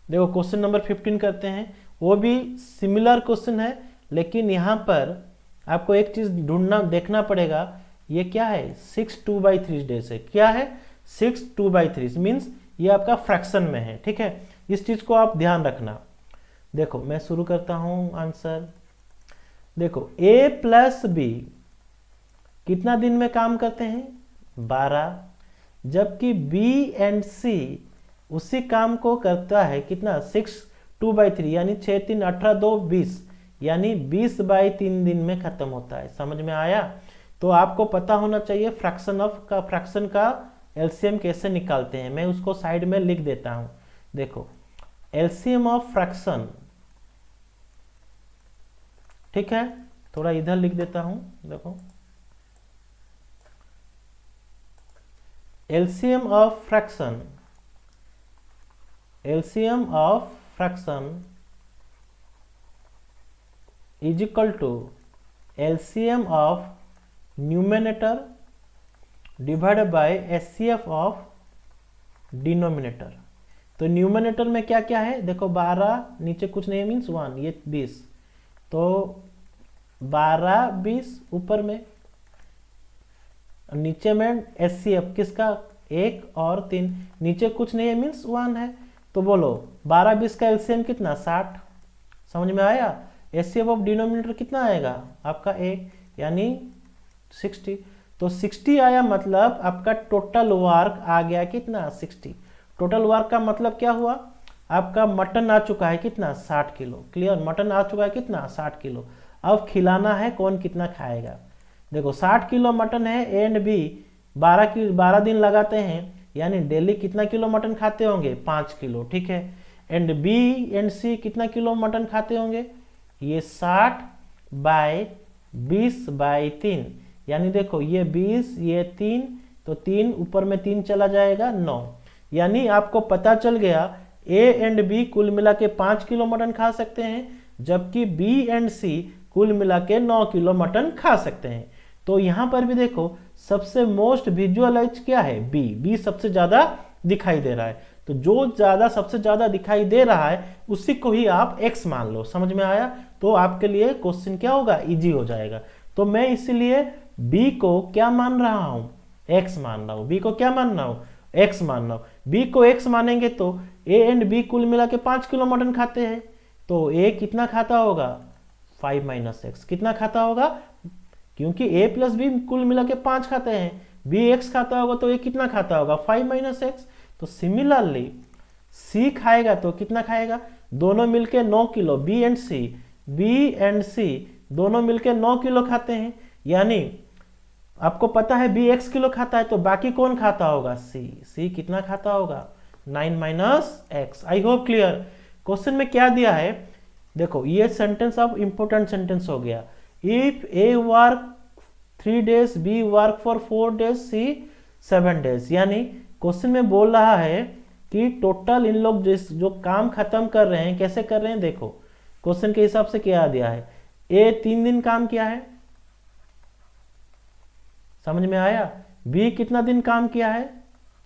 देखो क्वेश्चन नंबर 15 करते हैं, वो भी सिमिलर क्वेश्चन है, लेकिन यहाँ पर आपको एक चीज ढूंढना देखना पड़ेगा, ये क्या है, 6 2/3 डेज है। क्या है, 6 2/3 मीन्स ये आपका फ्रैक्शन में है, ठीक है। इस चीज को आप ध्यान रखना। देखो मैं शुरू करता हूं आंसर। देखो ए प्लस बी कितना दिन में काम करते हैं, 12, जबकि बी एंड सी उसी काम को करता है कितना, 6 2/3 यानी 6 3 18 2 20, यानी 20/3 दिन में खत्म होता है। समझ में आया। तो आपको पता होना चाहिए फ्रैक्शन का एलसीएम कैसे निकालते हैं। मैं उसको साइड में लिख देता हूं। देखो एलसीएम ऑफ फ्रैक्शन, ठीक है, थोड़ा इधर लिख देता हूं। देखो LCM of fraction, LCM of fraction is equal to LCM of numerator divided by HCF of denominator. तो न्यूमरेटर में क्या क्या है, देखो 12 नीचे कुछ नहीं मीन्स 1, ये 20, तो 12 20 ऊपर में, नीचे में एचसीएफ किसका, 1 और 3, नीचे कुछ नहीं है मीन्स 1 है। तो बोलो 12 20 का एलसीएम कितना, 60। समझ में आया। एचसीएफ ऑफ डिनोमिनेटर कितना आएगा आपका 1, यानी 60। तो 60 आया, मतलब आपका टोटल वर्क आ गया कितना, 60। टोटल वर्क का मतलब क्या हुआ, आपका मटन आ चुका है कितना, 60 किलो। क्लियर, मटन आ चुका है कितना, 60 किलो। अब खिलाना है, कौन कितना खाएगा। देखो 60 किलो मटन है, ए एंड बी 12 दिन लगाते हैं, यानी डेली कितना किलो मटन खाते होंगे, 5 किलो, ठीक है। एंड बी एंड सी कितना किलो मटन खाते होंगे, ये 60/20/3, यानी देखो ये 20 ये 3, तो 3 ऊपर में 3 चला जाएगा 9, यानी आपको पता चल गया ए एंड बी कुल मिला के 5 किलो मटन खा सकते हैं, जबकि बी एंड सी कुल मिला के 9 किलो मटन खा सकते हैं। तो यहां पर भी देखो सबसे मोस्ट विजुअलाइज क्या है, बी सबसे ज्यादा दिखाई दे रहा है। तो जो ज्यादा सबसे ज्यादा दिखाई दे रहा है उसी को ही आप x मान लो। समझ में आया। तो आपके लिए क्वेश्चन क्या होगा, इजी हो जाएगा। तो मैं इसलिए b को क्या मान रहा हूं, x मान रहा हूं। b को क्या मान रहा हूं, x मान रहा हूं। b को x मानेंगे तो a एंड b कुल मिला के 5 किलो मटन खाते हैं, तो a कितना खाता होगा, 5 - x कितना खाता होगा, क्योंकि a प्लस बी कुल मिला के 5 खाते हैं, b x खाता होगा तो a कितना खाता होगा, 5 - x। तो सिमिलरली c खाएगा तो कितना खाएगा, दोनों मिलके 9 किलो, b एंड c दोनों मिलके 9 किलो खाते हैं, यानी आपको पता है b x किलो खाता है, तो बाकी कौन खाता होगा, c कितना खाता होगा, 9 - x। आई होप क्लियर। क्वेश्चन में क्या दिया है, देखो ये सेंटेंस अब इंपोर्टेंट सेंटेंस हो गया। If A work 3 days, B work for 4 days, C 7 days, यानी क्वेश्चन में बोल रहा है कि टोटल इन लोग जो काम खत्म कर रहे हैं कैसे कर रहे हैं। देखो क्वेश्चन के हिसाब से क्या दिया है, ए 3 दिन काम किया है, समझ में आया। बी कितना दिन काम किया है,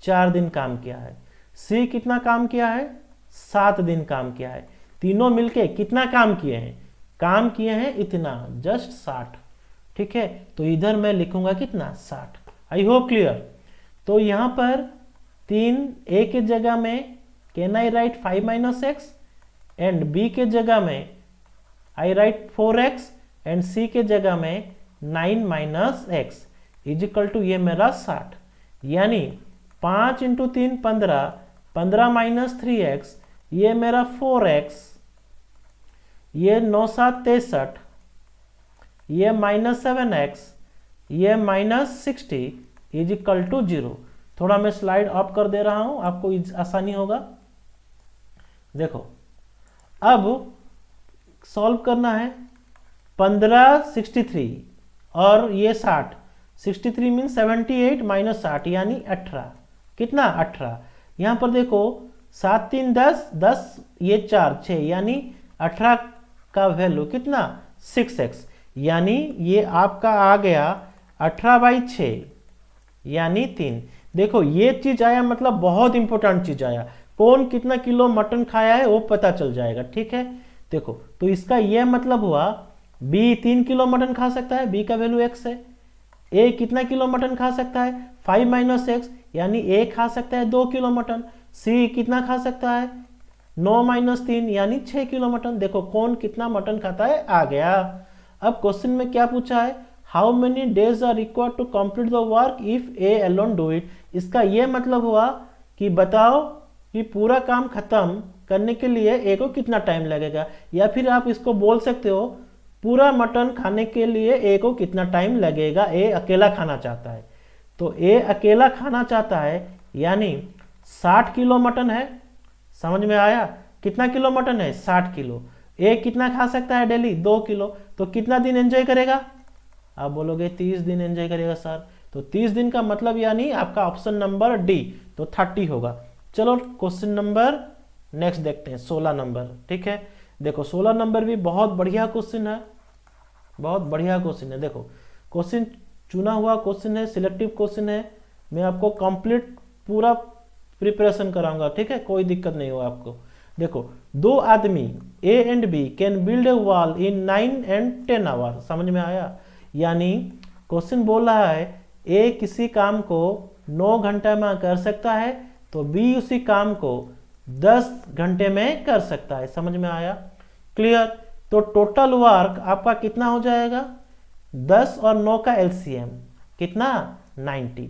4 दिन काम किया है। सी कितना काम किया है, 7 दिन काम किया है। तीनों मिलके कितना काम किए हैं, काम किए हैं इतना, जस्ट 60, ठीक है। तो इधर मैं लिखूंगा कितना, 60। I hope clear. तो यहां पर 3 ए के जगह में can I write 5 - x, and B के जगह में आई राइट 4x, एंड सी के जगह में 9 - x इज इक्वल टू ये मेरा 60, यानी 5 × 3 15, 15 - 3x, ये मेरा 4x, ये 9 7 63, ये -7x, ये -60 इज इक्वल टू 0। थोड़ा मैं स्लाइड ऑफ कर दे रहा हूं, आपको आसानी होगा। देखो अब सॉल्व करना है। 1563 और ये 60, 63 मीन 78 माइनस 60 यानी 18, कितना 18। यहाँ पर देखो 7 3 10, 10 ये 4 6 यानी 18 का वैल्यू कितना 6x, यानी ये आपका आ गया 18/6 यानी 3। देखो ये चीज आया, मतलब बहुत इंपॉर्टेंट चीज आया, कौन कितना किलो मटन खाया है वो पता चल जाएगा, ठीक है। देखो तो इसका यह मतलब हुआ बी 3 किलो मटन खा सकता है, बी का वैल्यू x है। ए कितना किलो मटन खा सकता है 5 - x, यानी ए खा सकता है 2 किलो मटन। सी कितना खा सकता है 9 - 3 यानी 6 किलो मटन। देखो कौन कितना मटन खाता है आ गया। अब क्वेश्चन में क्या पूछा है, how many days are required to complete the work if A alone do it. इसका यह मतलब हुआ कि बताओ कि पूरा काम खत्म करने के लिए ए को कितना टाइम लगेगा, या फिर आप इसको बोल सकते हो पूरा मटन खाने के लिए ए को कितना टाइम लगेगा। ए अकेला खाना चाहता है, तो ए अकेला खाना चाहता है यानी 60 किलो मटन है, समझ में आया। कितना किलो मटन है 60 किलो। ए कितना खा सकता है डेली 2 किलो, तो कितना दिन एंजॉय करेगा, आप बोलोगे 30 दिन एंजॉय करेगा सर। तो 30 दिन का मतलब यानी आपका ऑप्शन नंबर डी, तो 30 होगा। चलो क्वेश्चन नंबर नेक्स्ट देखते हैं, 16 नंबर, ठीक है। देखो 16 नंबर भी बहुत बढ़िया क्वेश्चन है, बहुत बढ़िया क्वेश्चन है। देखो क्वेश्चन चुना हुआ क्वेश्चन है, सिलेक्टिव क्वेश्चन है, मैं आपको कंप्लीट पूरा प्रिपरेशन कराऊंगा, ठीक है, कोई दिक्कत नहीं होगा आपको। देखो दो आदमी A and B can build a wall in 9 and 10 hour, समझ में आया। यानी क्वेश्चन बोल रहा है ए किसी काम को 9 घंटे में कर सकता है, तो बी उसी काम को 10 घंटे में कर सकता है, समझ में आया, क्लियर। तो टोटल वर्क आपका कितना हो जाएगा 10 और 9 का एलसीएम कितना 90,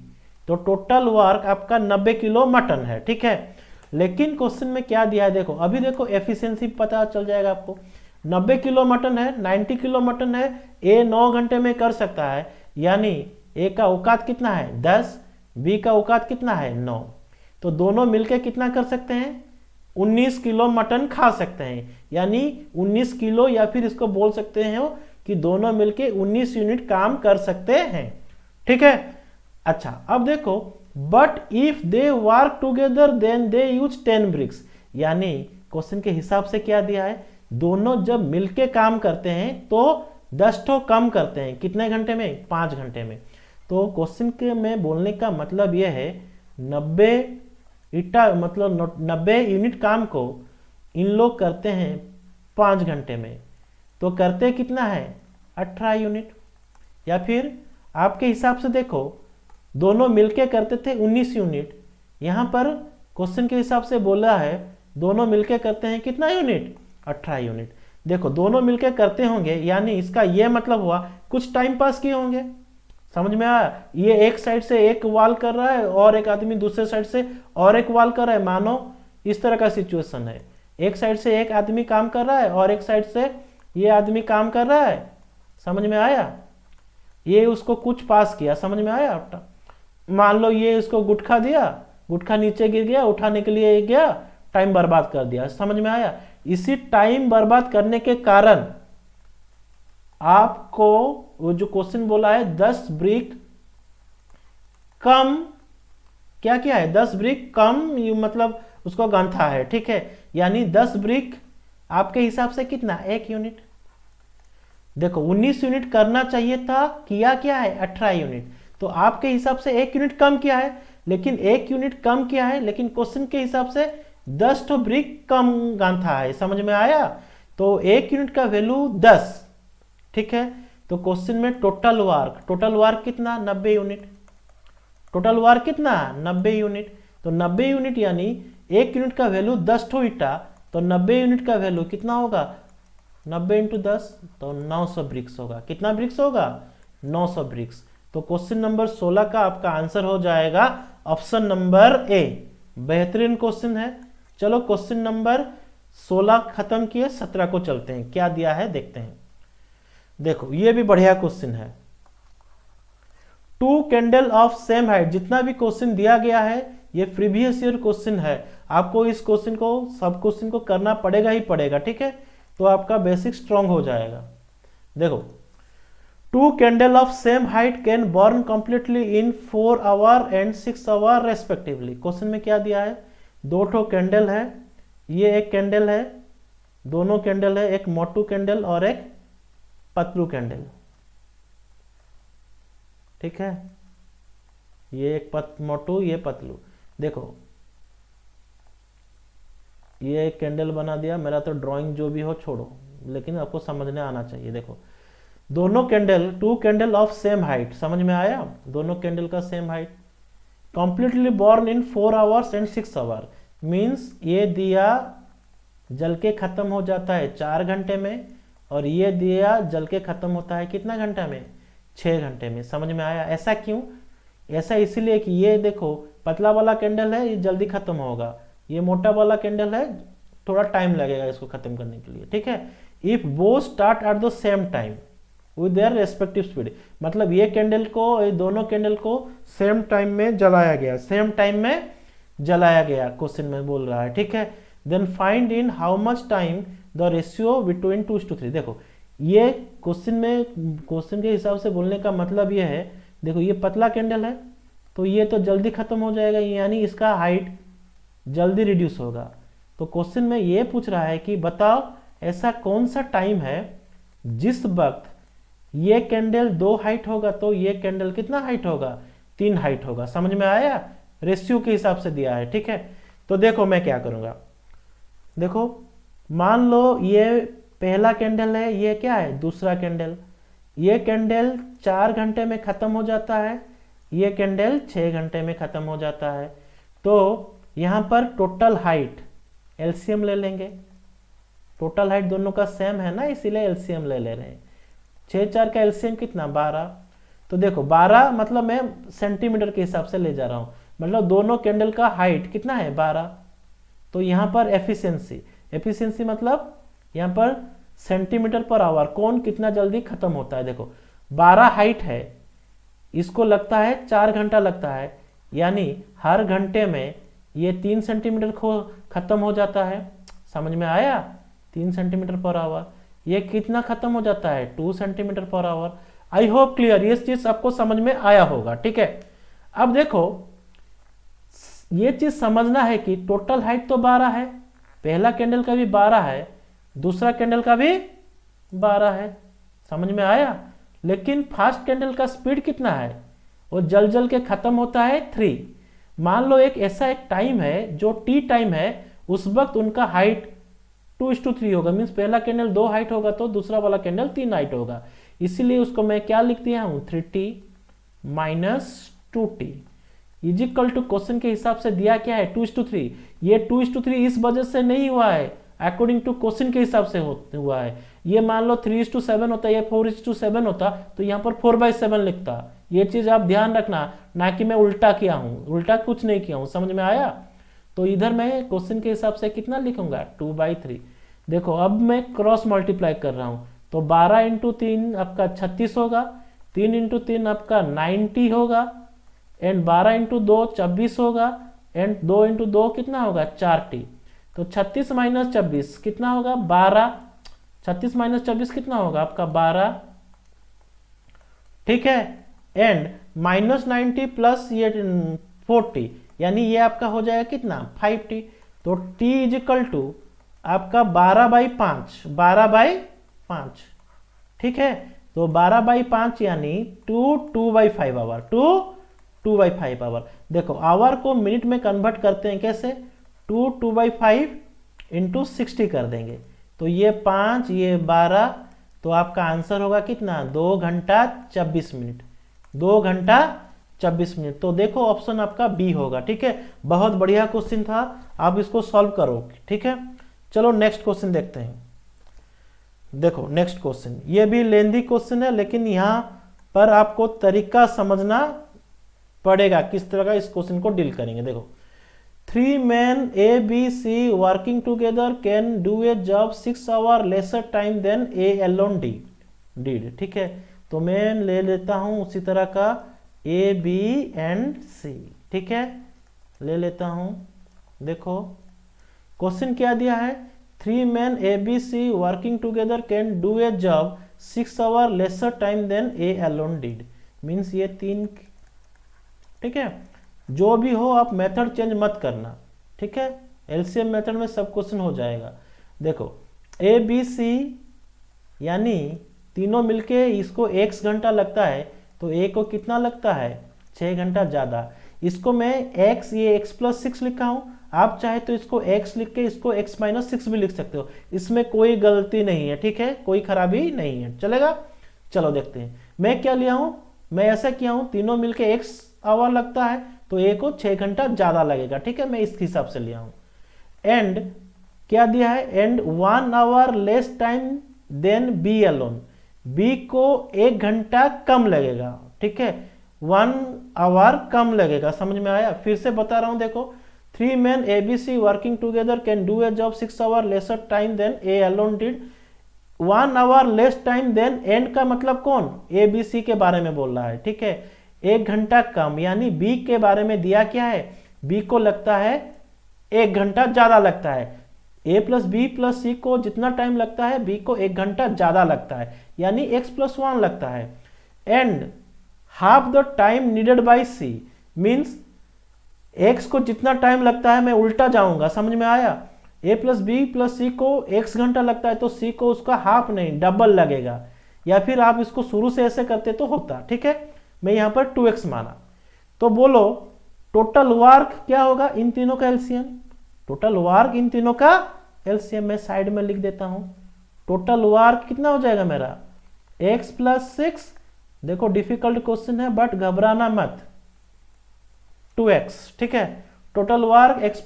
तो टोटल वर्क आपका 90 किलो मटन है, ठीक है। लेकिन क्वेश्चन में क्या दिया है, देखो अभी देखो एफिशिएंसी पता चल जाएगा आपको। 90 किलो मटन है, 90 किलो मटन है, ए 9 घंटे में कर सकता है, यानी ए का औकात कितना है 10, बी का औकात कितना है 9, तो दोनों मिलकर कितना कर सकते हैं 19 किलो मटन खा सकते हैं, यानी 19 किलो, या फिर इसको बोल सकते हैं कि दोनों मिलके 19 यूनिट काम कर सकते हैं, ठीक है। अच्छा अब देखो but if they work together then they use 10 bricks, यानी क्वेश्चन के हिसाब से क्या दिया है, दोनों जब मिलके काम करते हैं तो 10 ठो कम करते हैं, कितने घंटे में 5 घंटे में। तो क्वेश्चन के में बोलने का मतलब यह है 90 ईटा मतलब 90 यूनिट काम को इन लोग करते हैं 5 घंटे में, तो करते कितना है 18 यूनिट। या फिर आपके हिसाब से देखो दोनों मिलके करते थे 19 यूनिट, यहाँ पर क्वेश्चन के हिसाब से बोला है दोनों मिलके करते हैं कितना यूनिट 18 यूनिट। देखो दोनों मिलके करते होंगे, यानी इसका यह मतलब हुआ कुछ टाइम पास किए होंगे, समझ में आया। ये एक साइड से एक वाल कर रहा है और एक आदमी दूसरे साइड से और एक वाल कर रहा है, मानो इस तरह का सिचुएशन है, एक साइड से एक आदमी काम कर रहा है और एक साइड से ये आदमी काम कर रहा है, समझ में आया। ये उसको कुछ पास किया, समझ में आया। मान लो ये इसको गुटखा दिया, गुटखा नीचे गिर गया, उठाने के लिए गया, टाइम बर्बाद कर दिया, समझ में आया। इसी टाइम बर्बाद करने के कारण आपको वो जो क्वेश्चन बोला है 10 ब्रिक कम, क्या क्या है 10 ब्रिक कम, मतलब उसको गंथा है, ठीक है। यानी 10 ब्रिक आपके हिसाब से कितना 1 यूनिट। देखो 19 यूनिट करना चाहिए था, किया क्या है 18 यूनिट, तो आपके हिसाब से 1 यूनिट कम किया है, लेकिन 1 यूनिट कम किया है, लेकिन क्वेश्चन के हिसाब से 10 ठो ब्रिक कम गांथा है, समझ में आया। तो 1 यूनिट का वैल्यू 10, ठीक है। तो क्वेश्चन में टोटल वर्क कितना 90 यूनिट, टोटल वर्क कितना 90 यूनिट। तो 90 यूनिट यानी 1 यूनिट का वैल्यू 10 ठो ईटा, तो 90 यूनिट का वैल्यू कितना होगा 90 × 10, तो 900 ब्रिक्स होगा। कितना ब्रिक्स होगा 900 ब्रिक्स। तो क्वेश्चन नंबर 16 का आपका आंसर हो जाएगा ऑप्शन नंबर ए। बेहतरीन क्वेश्चन है। चलो क्वेश्चन नंबर 16 खत्म किए, 17 को चलते हैं, क्या दिया है देखते हैं। देखो ये भी बढ़िया क्वेश्चन है। Two candle of same height, जितना भी क्वेश्चन दिया गया है ये प्रीवियस ईयर क्वेश्चन है, आपको इस क्वेश्चन को सब क्वेश्चन को करना पड़ेगा ही पड़ेगा, ठीक है, तो आपका बेसिक स्ट्रांग हो जाएगा। देखो, two candle of same height can burn completely in 4 hour and 6 hour respectively. Question में क्या दिया है, दो ठो कैंडल है, ये एक कैंडल है, दोनों कैंडल है, एक मोटू कैंडल और एक पतलू कैंडल, ठीक है, ये एक मोटू ये पतलू। देखो ये एक कैंडल बना दिया, मेरा तो ड्राइंग जो भी हो छोड़ो, लेकिन आपको समझने आना चाहिए। देखो दोनों candle, two candle of same height, समझ में आया, दोनों कैंडल का same height, completely burn in 4 hours and 6 hour, means ये दिया जल के खत्म हो जाता है 4 घंटे में, और ये दिया जल के खत्म होता है कितना घंटा में, 6 घंटे में। समझ में आया? ऐसा क्यों? ऐसा इसीलिए कि ये देखो पतला वाला कैंडल है, ये जल्दी खत्म होगा, ये मोटा वाला कैंडल है, थोड़ा टाइम लगेगा इसको खत्म करने के लिए, ठीक है। If both start at the same time with their respective speed, मतलब ये कैंडल को, ये दोनों कैंडल को सेम टाइम में जलाया गया, सेम टाइम में जलाया गया, क्वेश्चन में बोल रहा है, ठीक है। Then find in how much time the ratio between 2:3। देखो ये क्वेश्चन में, क्वेश्चन के हिसाब से बोलने का मतलब ये है, देखो ये पतला कैंडल है तो ये तो जल्दी खत्म हो जाएगा, यानी इसका हाइट जल्दी रिड्यूस होगा। तो क्वेश्चन में ये पूछ रहा है कि बताओ ऐसा कौन सा टाइम है जिस वक्त ये कैंडल 2 हाइट होगा तो ये कैंडल कितना हाइट होगा, 3 हाइट होगा। समझ में आया? रेशियो के हिसाब से दिया है, ठीक है। तो देखो मैं क्या करूंगा, देखो मान लो ये पहला कैंडल है, ये क्या है, दूसरा कैंडल, ये कैंडल 4 घंटे में खत्म हो जाता है, ये कैंडल 6 घंटे में खत्म हो जाता है। तो यहां पर टोटल हाइट एलसीएम ले लेंगे, टोटल हाइट दोनों का सेम है ना, इसीलिए एलसीएम ले ले रहे हैं। 6 4 का एलसीएम कितना, 12। तो देखो 12 मतलब मैं सेंटीमीटर के हिसाब से ले जा रहा हूं, मतलब दोनों कैंडल का हाइट कितना है, 12। तो यहां पर एफिशिएंसी, एफिशिएंसी मतलब यहां पर सेंटीमीटर पर आवर, कौन कितना जल्दी खत्म होता है। देखो 12 हाइट है, इसको लगता है 4 घंटा लगता है, यानी हर घंटे में ये 3 सेंटीमीटर खत्म हो जाता है। समझ में आया? 3 सेंटीमीटर पर आवर, ये कितना खत्म हो जाता है, 2 सेंटीमीटर पर आवर। आई होप क्लियर, ये चीज आपको समझ में आया होगा, ठीक है। अब देखो ये चीज समझना है कि टोटल हाइट तो 12 है, पहला कैंडल का भी 12 है, दूसरा कैंडल का भी 12 है। समझ में आया? लेकिन फर्स्ट कैंडल का स्पीड कितना है, वो जल जल के खत्म होता है 3। मान लो एक ऐसा एक टाइम है जो टी टाइम है, उस वक्त उनका हाइट 2:3 होगा, मीन्स पहला कैंडल 2 हाइट होगा तो दूसरा वाला कैंडल 3 हाइट होगा। इसीलिए उसको मैं क्या लिख दिया हूं, 3t - 2t is equal to, question के हिसाब से दिया क्या है, 2:3। ये 2:3 इस वजह से नहीं हुआ है, अकॉर्डिंग टू क्वेश्चन के हिसाब से हुआ है। ये मान लो 3:7 होता, ये 4:7 होता तो यहाँ पर 4/7 लिखता। ये चीज आप ध्यान रखना, ना कि मैं उल्टा किया हूं, उल्टा कुछ नहीं किया हूं। समझ में आया? तो इधर मैं क्वेश्चन के हिसाब से कितना लिखूंगा, 2/3। देखो अब मैं क्रॉस मल्टीप्लाई कर रहा हूं, तो 12 × 3 आपका 36 होगा, 3 × 3 आपका 90 होगा, एंड 12 × 2 26 होगा, एंड 2 × 2 कितना होगा, 4t। तो 36 - 24 कितना होगा, 12। 36 - 24 कितना होगा आपका, 12, ठीक है। एंड -90 प्लस ये 40, यानी ये आपका हो जाएगा कितना, 5t। तो t इज इक्वल टू आपका 12/5, 12/5, ठीक है। तो 12/5 यानी 2/5 आवर, 2/5 आवर। देखो आवर को मिनट में कन्वर्ट करते हैं कैसे, 2/5 × 60 कर देंगे, तो ये 5 ये 12, तो आपका आंसर होगा कितना, 2 घंटा 24 मिनट, 2 घंटा 24 मिनट। तो देखो ऑप्शन आपका बी होगा, ठीक है। बहुत बढ़िया क्वेश्चन था, आप इसको सॉल्व करो, ठीक है। चलो नेक्स्ट क्वेश्चन देखते हैं। देखो नेक्स्ट क्वेश्चन, ये भी लेंदी क्वेश्चन है, लेकिन यहां पर आपको तरीका समझना पड़ेगा किस तरह का इस क्वेश्चन को डील करेंगे। देखो 3 men A, B, C working together can do a job 6 hours lesser time than A alone did. Did, ठीक है। तो मैं ले लेता हूं उसी तरह का ए बी एंड सी, ठीक है, ले लेता हूं। देखो क्वेश्चन क्या दिया है, 3 men A B C working together can do a job 6 hour lesser time than A alone did. Means ये 3, ठीक है। जो भी हो आप मेथड चेंज मत करना, ठीक है, एलसीएम मेथड में सब क्वेश्चन हो जाएगा। देखो ए बी सी यानी तीनों मिलके इसको x घंटा लगता है, तो ए को कितना लगता है 6 घंटा ज़्यादा। इसको मैं x, ये x+6 लिखा हूँ, आप चाहे तो इसको x लिख के इसको x-6 भी लिख सकते हो, इसमें कोई गलती नहीं है, ठीक है, कोई खराबी नहीं है, चलेगा। चलो देखते हैं मैं क्या लिया हूँ, मैं ऐसा किया हूँ तीनों मिलके x आवर लगता है तो ए को 6 घंटा ज़्यादा लगेगा, ठीक है, मैं इस हिसाब से लिया हूँ। एंड क्या दिया है, and 1 hour less time than B alone, B को 1 घंटा कम लगेगा, ठीक है, 1 आवर कम लगेगा। समझ में आया? फिर से बता रहा हूं, देखो 3 men A B C working together can do a job 6 hour lesser time than A alone did. 1 hour less time than, and का मतलब कौन, ए बी सी के बारे में बोल रहा है, ठीक है, 1 घंटा कम, यानी बी के बारे में दिया क्या है, बी को लगता है 1 घंटा ज्यादा लगता है। ए प्लस बी प्लस सी को जितना टाइम लगता है बी को 1 घंटा ज्यादा लगता है, यानी x+1 लगता है। And half the time needed by C, means x को जितना टाइम लगता है मैं उल्टा जाऊंगा, समझ में आया। a प्लस बी प्लस सी को x घंटा लगता है तो c को उसका हाफ नहीं डबल लगेगा, या फिर आप इसको शुरू से ऐसे करते तो होता, ठीक है, मैं यहां पर 2x माना। तो बोलो टोटल वर्क क्या होगा इन तीनों का एलसीएम, टोटल वर्क इन तीनों का एलसीएम मैं साइड में लिख देता हूं। टोटल वर्क कितना हो जाएगा मेरा x+6, देखो डिफिकल्ट क्वेश्चन है बट घबराना मत, 2x, ठीक है। टोटल वर्क x+,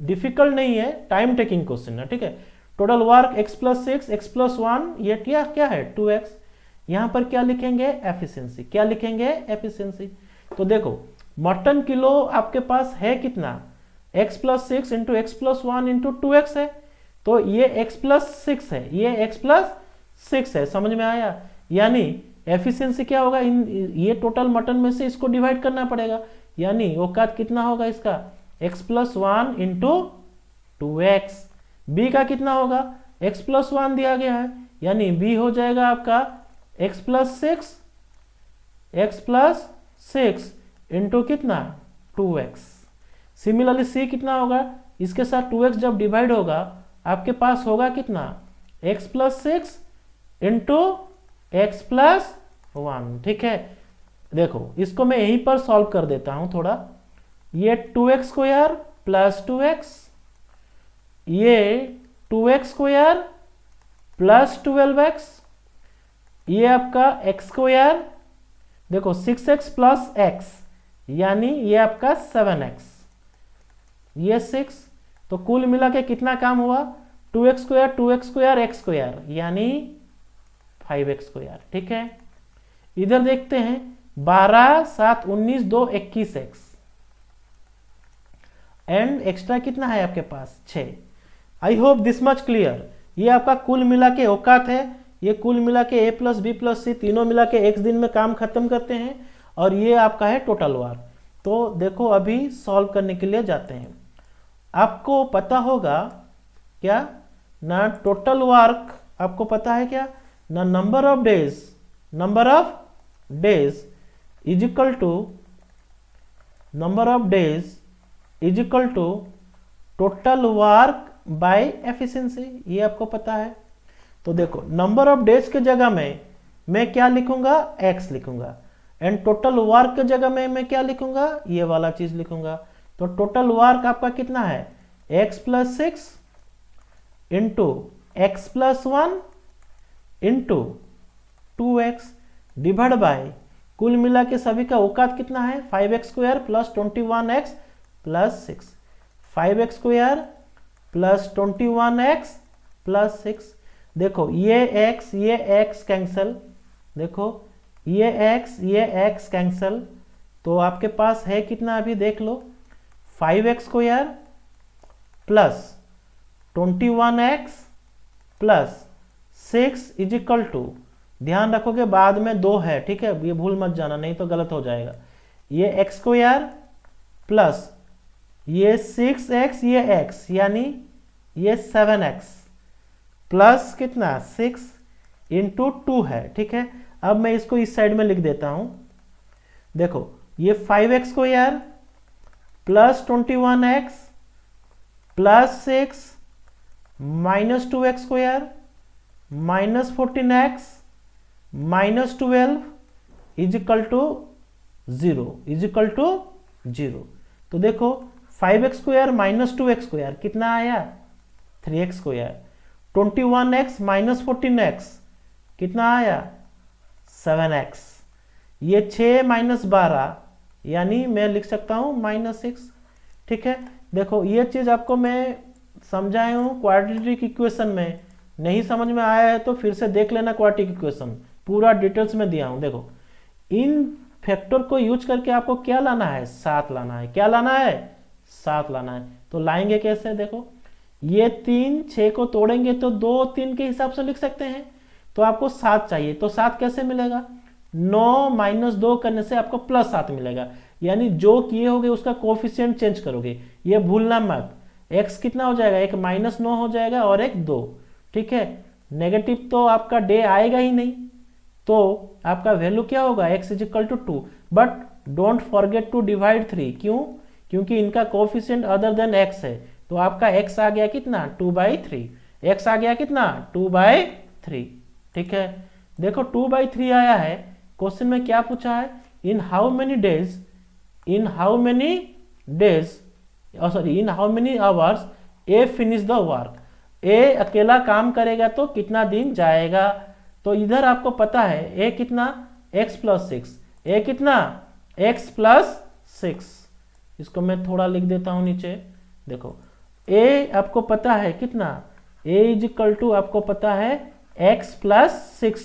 डिफिकल्ट नहीं है, टाइम टेकिंग क्वेश्चन है, ठीक है। टोटल वर्क x+6 x+1, ये क्या है 2x। यहां पर क्या लिखेंगे, एफिशिएंसी, क्या लिखेंगे, एफिशिएंसी। तो देखो मटन किलो आपके पास है कितना, x+6 into x+1 into 2x है, तो ये x+6 है, ये x+6 है, समझ में आया। यानी एफिशिएंसी क्या होगा, इन ये टोटल मटन में से इसको डिवाइड करना पड़ेगा, यानी औकात कितना होगा इसका x+1 इंटू 2x। बी का कितना होगा, x+1 दिया गया है, यानी बी हो जाएगा आपका x+6 इंटू कितना 2x। सिमिलरली सी कितना होगा, इसके साथ 2x जब डिवाइड होगा आपके पास होगा कितना x+6 इंटू x+1, ठीक है। देखो इसको मैं यहीं पर सॉल्व कर देता हूं थोड़ा, ये 2x² प्लस 2x, ये 2x² प्लस 12x, ये आपका x², देखो 6x प्लस x, यानी ये आपका 7x, ये 6, तो कुल मिला के कितना काम हुआ 2x², 2x², x², यानी 5x², ठीक है। इधर देखते हैं 12 7 19 2 21x, एंड एक्स्ट्रा कितना है आपके पास 6। I hope this much clear. ये आपका कुल मिला के औकात है, ये कुल मिला के a plus B plus C तीनों मिला के x दिन में काम खत्म करते हैं, और ये आपका है टोटल वर्क। तो देखो अभी सॉल्व करने के लिए जाते हैं। आपको पता होगा क्या ना, टोटल वर्क आपको पता है क्या ना, number of days is equal to number of days is equal to total work by efficiency, ये आपको पता है। तो देखो नंबर ऑफ डेज के जगह में मैं क्या लिखूंगा, x लिखूंगा, एंड टोटल वर्क के जगह में मैं क्या लिखूंगा, ये वाला चीज लिखूंगा। तो टोटल वर्क आपका कितना है x+6 into x+1 into 2x divide by, कुल मिला के सभी का औकात कितना है 5x² plus 21x plus 6, 5x² plus 21x plus 6। देखो ये x कैंसल, देखो ये x कैंसल, तो आपके पास है कितना अभी देख लो 5x² plus 21x plus 6 is equal to, ध्यान रखोगे बाद में 2 है, ठीक है, ये भूल मत जाना नहीं तो गलत हो जाएगा। ये एक्स स्क्वायर प्लस ये 6x ये x यानी ये 7x प्लस कितना 6 इंटू 2 है, ठीक है। अब मैं इसको इस साइड में लिख देता हूं। देखो ये 5x square plus 21x plus 6 minus 2x square minus 14x minus 12 is equal to 0 तो देखो 5x square minus 2x square कितना आया 3x square, 21x minus 14x कितना आया 7x, ये 6 माइनस 12 यानी मैं लिख सकता हूं -6, ठीक है। देखो ये चीज आपको मैं समझाया हूं क्वाड्रेटिक इक्वेशन में, नहीं समझ में आया है तो फिर से देख लेना क्वाड्रेटिक इक्वेशन, पूरा डिटेल्स में दिया हूं। देखो इन फैक्टर को यूज करके आपको क्या लाना है 7 लाना है, क्या लाना है 7 लाना है। तो लाएंगे कैसे, देखो ये 3 6 को तोड़ेंगे तो 2 3 के हिसाब से लिख सकते हैं, तो आपको 7 चाहिए, तो 7 कैसे मिलेगा 9 माइनस 2 करने से आपको +7 मिलेगा, यानी जो किए होगे उसका कोफिशिएंट चेंज करोगे, ये भूलना मत। x कितना हो जाएगा, एक -9 हो जाएगा और एक 2, ठीक है। नेगेटिव तो आपका डे आएगा ही नहीं, तो आपका वैल्यू क्या होगा x is equal to 2, but don't forget to divide 3, क्यों, क्योंकि इनका कोफिशिएंट अदर देन x है, तो आपका x आ गया कितना 2/3, x आ गया कितना 2/3, ठीक है। देखो 2/3 आया है, क्वेश्चन में क्या पूछा है, in how many hours A finish the work, A अकेला काम करेगा तो कितना दिन जाएगा, तो इधर आपको पता है ए कितना x प्लस 6, ए कितना x प्लस 6, इसको मैं थोड़ा लिख देता हूं नीचे। देखो ए आपको पता है कितना, ए इज इक्वल टू आपको पता है x प्लस 6,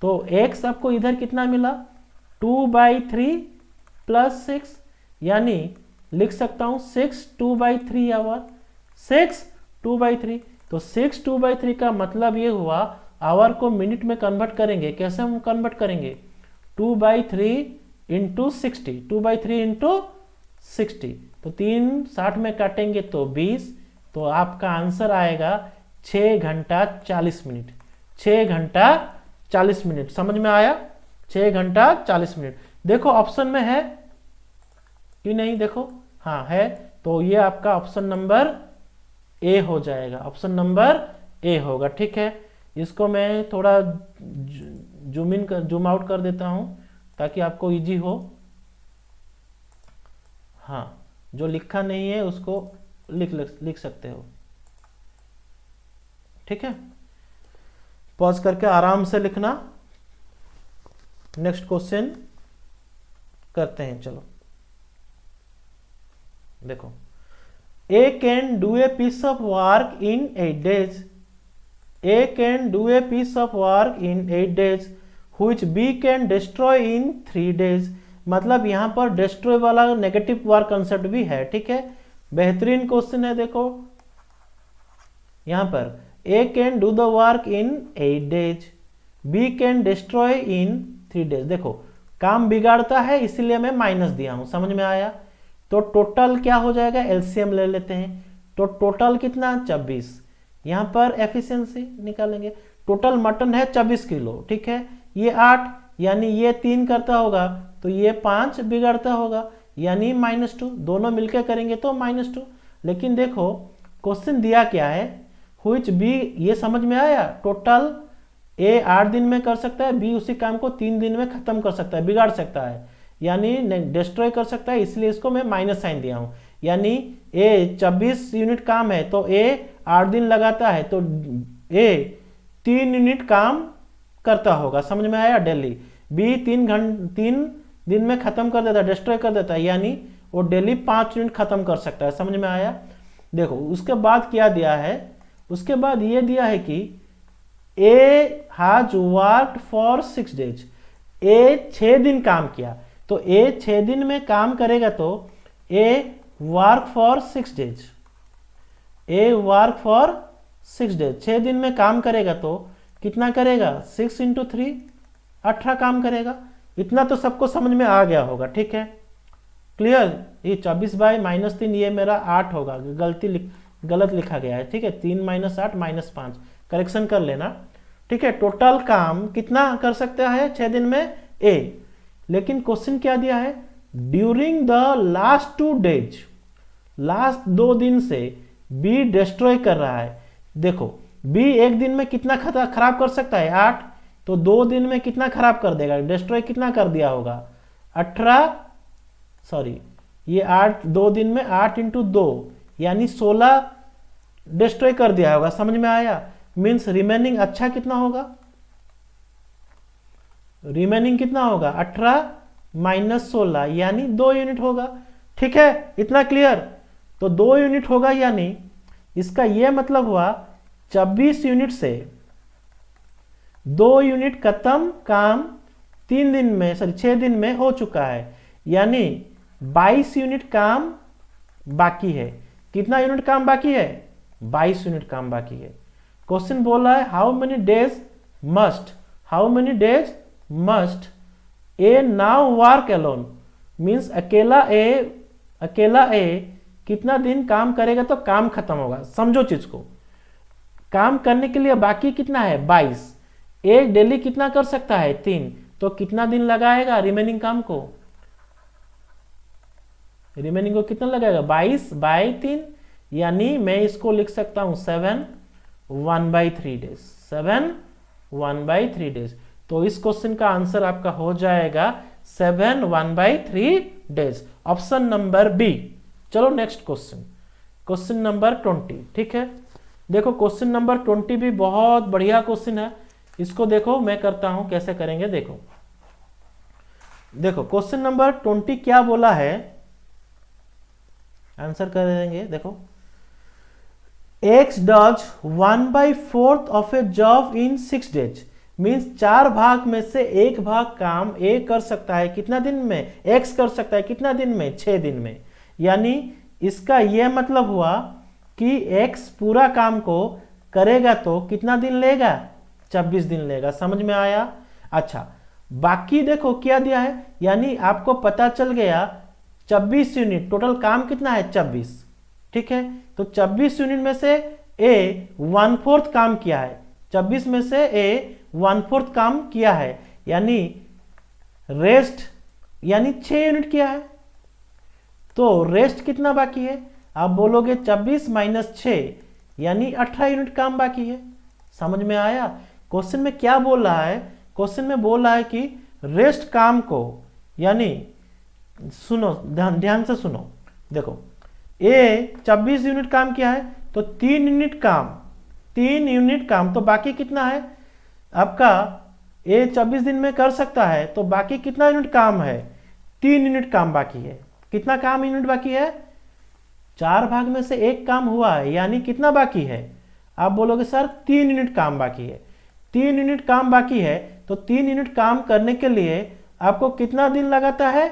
तो x आपको इधर कितना मिला 2/3 प्लस 6, यानी लिख सकता हूं 6 2/3 आवर, 6 2/3, तो 6 2/3 का मतलब ये हुआ आवर को मिनट में कन्वर्ट करेंगे, कैसे हम कन्वर्ट करेंगे 2/3 इंटू 60, 2/3 इंटू 60, तो 3 60 में काटेंगे तो 20, तो आपका आंसर आएगा 6 घंटा 40 मिनट, 6 घंटा 40 मिनट, समझ में आया 6 घंटा 40 मिनट। देखो ऑप्शन में है कि नहीं, देखो हाँ है, तो ये आपका ऑप्शन नंबर ए हो जाएगा, ऑप्शन नंबर ए होगा, ठीक है। इसको मैं थोड़ा जूम आउट कर देता हूं ताकि आपको इजी हो। हाँ, जो लिखा नहीं है उसको लिख सकते हो, ठीक है। पॉज करके आराम से लिखना। नेक्स्ट क्वेश्चन करते हैं, चलो देखो, A can do a piece of work in 8 days, A can do a piece of work in 8 days which B can destroy in 3 days, मतलब यहां पर destroy वाला नेगेटिव वर्क कंसेप्ट भी है, ठीक है। बेहतरीन क्वेश्चन है, देखो यहां पर A can do the work in 8 days, B can destroy in 3 days, देखो काम बिगाड़ता है इसलिए मैं माइनस दिया हूं, समझ में आया। तो टोटल क्या हो जाएगा, एलसीएम ले लेते हैं, तो टोटल कितना 26, यहां पर एफिशिएंसी निकालेंगे, टोटल मटन है 24 किलो, ठीक है, ये 8 यानी ये 3 करता होगा तो ये 5 बिगड़ता होगा, यानी -2, दोनों मिलकर करेंगे तो -2। लेकिन देखो क्वेश्चन दिया क्या है, व्हिच बी, ये समझ में आया, टोटल ए 8 दिन में कर सकता है, बी उसी काम को 3 दिन में खत्म कर सकता है, बिगाड़ सकता है, यानी डिस्ट्रॉय कर सकता है, इसलिए इसको मैं माइनस साइन दिया हूं। यानी ए 24 यूनिट काम है तो ए 8 दिन लगाता है, तो ए 3 यूनिट काम करता होगा, समझ में आया। डेली बी 3 दिन में खत्म कर देता है, डिस्ट्रॉय कर देता है, यानी वो डेली 5 यूनिट खत्म कर सकता है, समझ में आया। देखो उसके बाद क्या दिया है, उसके बाद ये दिया है कि A has worked for 6 days, ए 6 दिन काम किया, तो ए 6 दिन में काम करेगा तो A work for 6 days, A work for 6 days, 6 दिन में काम करेगा तो कितना करेगा 6 इंटू 3 18 काम करेगा। इतना तो सबको समझ में आ गया होगा, ठीक है, क्लियर। ये 24/-3 ये मेरा 8 होगा, गलत लिखा गया है, ठीक है। 3 - 8 -5 करेक्शन कर लेना, ठीक है। टोटल काम कितना कर सकता है 6 दिन में ए, लेकिन क्वेश्चन क्या दिया है, during the last 2 days, last 2 दिन से बी डिस्ट्रॉय कर रहा है। देखो बी एक दिन में कितना खराब कर सकता है 8, तो 2 दिन में कितना खराब कर देगा, डिस्ट्रॉय कितना कर दिया होगा 18, सॉरी ये 8 2 दिन में 8 इंटू 2 यानी 16 डिस्ट्रॉय कर दिया होगा, समझ में आया। मीन्स रिमेनिंग अच्छा कितना होगा, रिमेनिंग कितना होगा 18 - 16 यानी 2 यूनिट होगा, ठीक है, इतना क्लियर। तो 2 यूनिट होगा यानी इसका यह मतलब हुआ 26 यूनिट से 2 यूनिट खत्म काम 3 दिन में, सॉरी 6 दिन में हो चुका है, यानी 22 यूनिट काम बाकी है। कितना यूनिट काम बाकी है 22 यूनिट काम बाकी है। क्वेश्चन बोल रहा है how many days must A now work alone, means अकेला ए कितना दिन काम करेगा तो काम खत्म होगा। समझो चीज को, काम करने के लिए बाकी कितना है 22, एक डेली कितना कर सकता है 3, तो कितना दिन लगाएगा रिमेनिंग काम को, रिमेनिंग को कितना लगाएगा 22/3, यानी मैं इसको लिख सकता हूं 7 1/3 डेज, 7 1/3 डेज। तो इस क्वेश्चन का आंसर आपका हो जाएगा 7 1/3 डेज, ऑप्शन नंबर बी। चलो नेक्स्ट क्वेश्चन, क्वेश्चन नंबर 20, ठीक है। देखो क्वेश्चन नंबर 20 भी बहुत बढ़िया क्वेश्चन है, इसको देखो मैं करता हूं कैसे करेंगे। देखो क्वेश्चन नंबर 20 क्या बोला है, आंसर कर देंगे। देखो X does 1/4 of A job in 6 days, means 4 भाग में से 1 भाग काम A कर सकता है कितना दिन में, X कर सकता है कितना दिन में 6 दिन में। यानी इसका यह मतलब हुआ कि X पूरा काम को करेगा तो कितना दिन लेगा 26 दिन लेगा, समझ में आया। अच्छा बाकी देखो क्या दिया है, यानी आपको पता चल गया 26 यूनिट, टोटल काम कितना है 26, ठीक है। तो 26 यूनिट में से A 1/4 काम किया है, 26 में से A 1/4 काम किया है, यानी रेस्ट यानी 6 यूनिट किया है। तो रेस्ट कितना बाकी है, आप बोलोगे 26 - 6 यानी 18 यूनिट काम बाकी है, समझ में आया। क्वेश्चन में क्या बोल रहा है, क्वेश्चन में बोल रहा है कि रेस्ट काम को, यानी सुनो ध्यान से सुनो, देखो ए 26 यूनिट काम किया है तो 3 यूनिट काम, तो बाकी कितना है आपका, ए 26 दिन में कर सकता है तो बाकी कितना यूनिट काम है 3 यूनिट काम बाकी है। कितना काम यूनिट बाकी है, 4 भाग में से 1 काम हुआ है, यानी कितना बाकी है, आप बोलोगे सर 3 यूनिट काम बाकी है। 3 यूनिट काम बाकी है तो 3 यूनिट काम करने के लिए आपको कितना दिन लगाता है,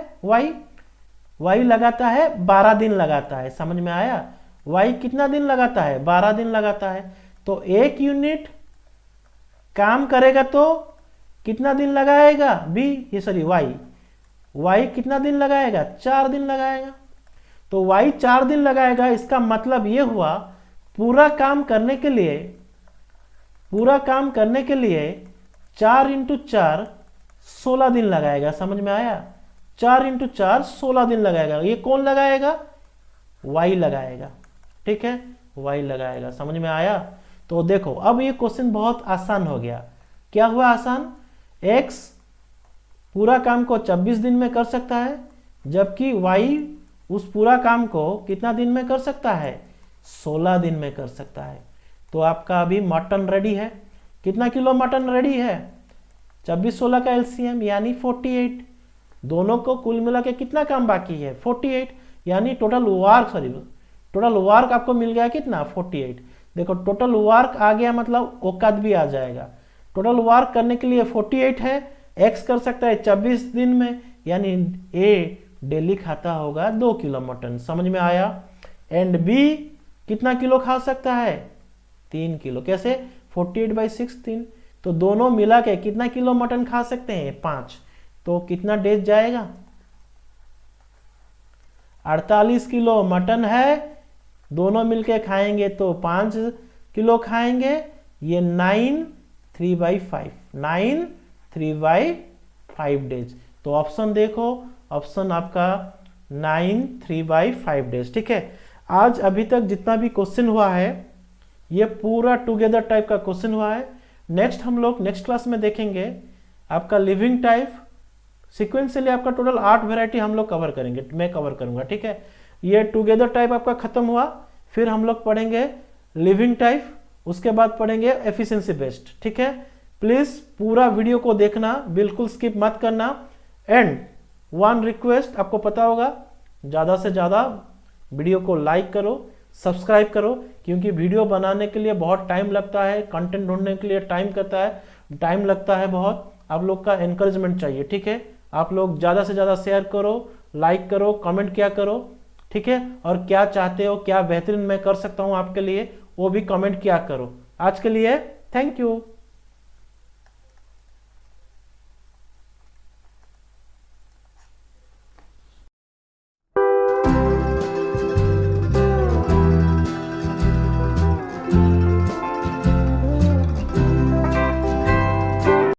वाई लगाता है 12 दिन लगाता है, समझ में आया। वाई कितना दिन लगाता है 12 दिन लगाता है। तो 1 यूनिट काम करेगा तो कितना दिन लगाएगा वाई कितना दिन लगाएगा 4 दिन लगाएगा। तो वाई 4 दिन लगाएगा, इसका मतलब ये हुआ पूरा काम करने के लिए 4 × 4 16 दिन लगाएगा, समझ में आया। 4 × 4 16 दिन लगाएगा। ये कौन लगाएगा, वाई लगाएगा, ठीक है, वाई लगाएगा, समझ में आया। तो देखो अब ये क्वेश्चन बहुत आसान हो गया। क्या हुआ आसान, x पूरा काम को 26 दिन में कर सकता है, जबकि y उस पूरा काम को कितना दिन में कर सकता है 16 दिन में कर सकता है। तो आपका अभी मटन रेडी है। कितना किलो मटन रेडी है, 26-16 का एलसीएम यानी 48। दोनों को कुल मिला के कितना काम बाकी है 48, यानी टोटल वर्क आपको मिल गया कितना 48। देखो टोटल वर्क आ गया मतलब औकात भी आ जाएगा। टोटल वर्क करने के लिए 48 है, एक्स कर सकता है 26 दिन में, यानी ए डेली खाता होगा 2 किलो मटन, समझ में आया। एंड बी कितना किलो खा सकता है 3 किलो। कैसे 48/6 तो दोनों मिला के कितना किलो मटन खा सकते हैं? 5। तो कितना डेज जाएगा? 48 किलो मटन है, दोनों मिलके खाएंगे तो 5 किलो खाएंगे। ये 9 3/5, 9 3/5 डेज। तो ऑप्शन देखो, ऑप्शन आपका 9 3/5 डेज। ठीक है, आज अभी तक जितना भी क्वेश्चन हुआ है ये पूरा टुगेदर टाइप का क्वेश्चन हुआ है। नेक्स्ट हम लोग नेक्स्ट क्लास में देखेंगे आपका लिविंग टाइप। सिक्वेंशियली आपका टोटल 8 वेराइटी हम लोग कवर करेंगे, मैं कवर करूंगा। ठीक है, ये टुगेदर टाइप आपका खत्म हुआ, फिर हम लोग पढ़ेंगे लिविंग टाइप, उसके बाद पढ़ेंगे एफिशिएंसी बेस्ड। ठीक है, प्लीज पूरा वीडियो को देखना, बिल्कुल स्किप मत करना। एंड वन रिक्वेस्ट, आपको पता होगा ज़्यादा से ज़्यादा वीडियो को लाइक करो, सब्सक्राइब करो, क्योंकि वीडियो बनाने के लिए बहुत टाइम लगता है, कंटेंट ढूंढने के लिए टाइम लगता है बहुत। आप लोग का एनकरेजमेंट चाहिए। ठीक है, आप लोग ज़्यादा से ज़्यादा शेयर करो, लाइक करो, कमेंट क्या करो। ठीक है, और क्या चाहते हो, क्या बेहतरीन मैं कर सकता हूँ आपके लिए, वो भी कमेंट किया करो। आज के लिए थैंक यू।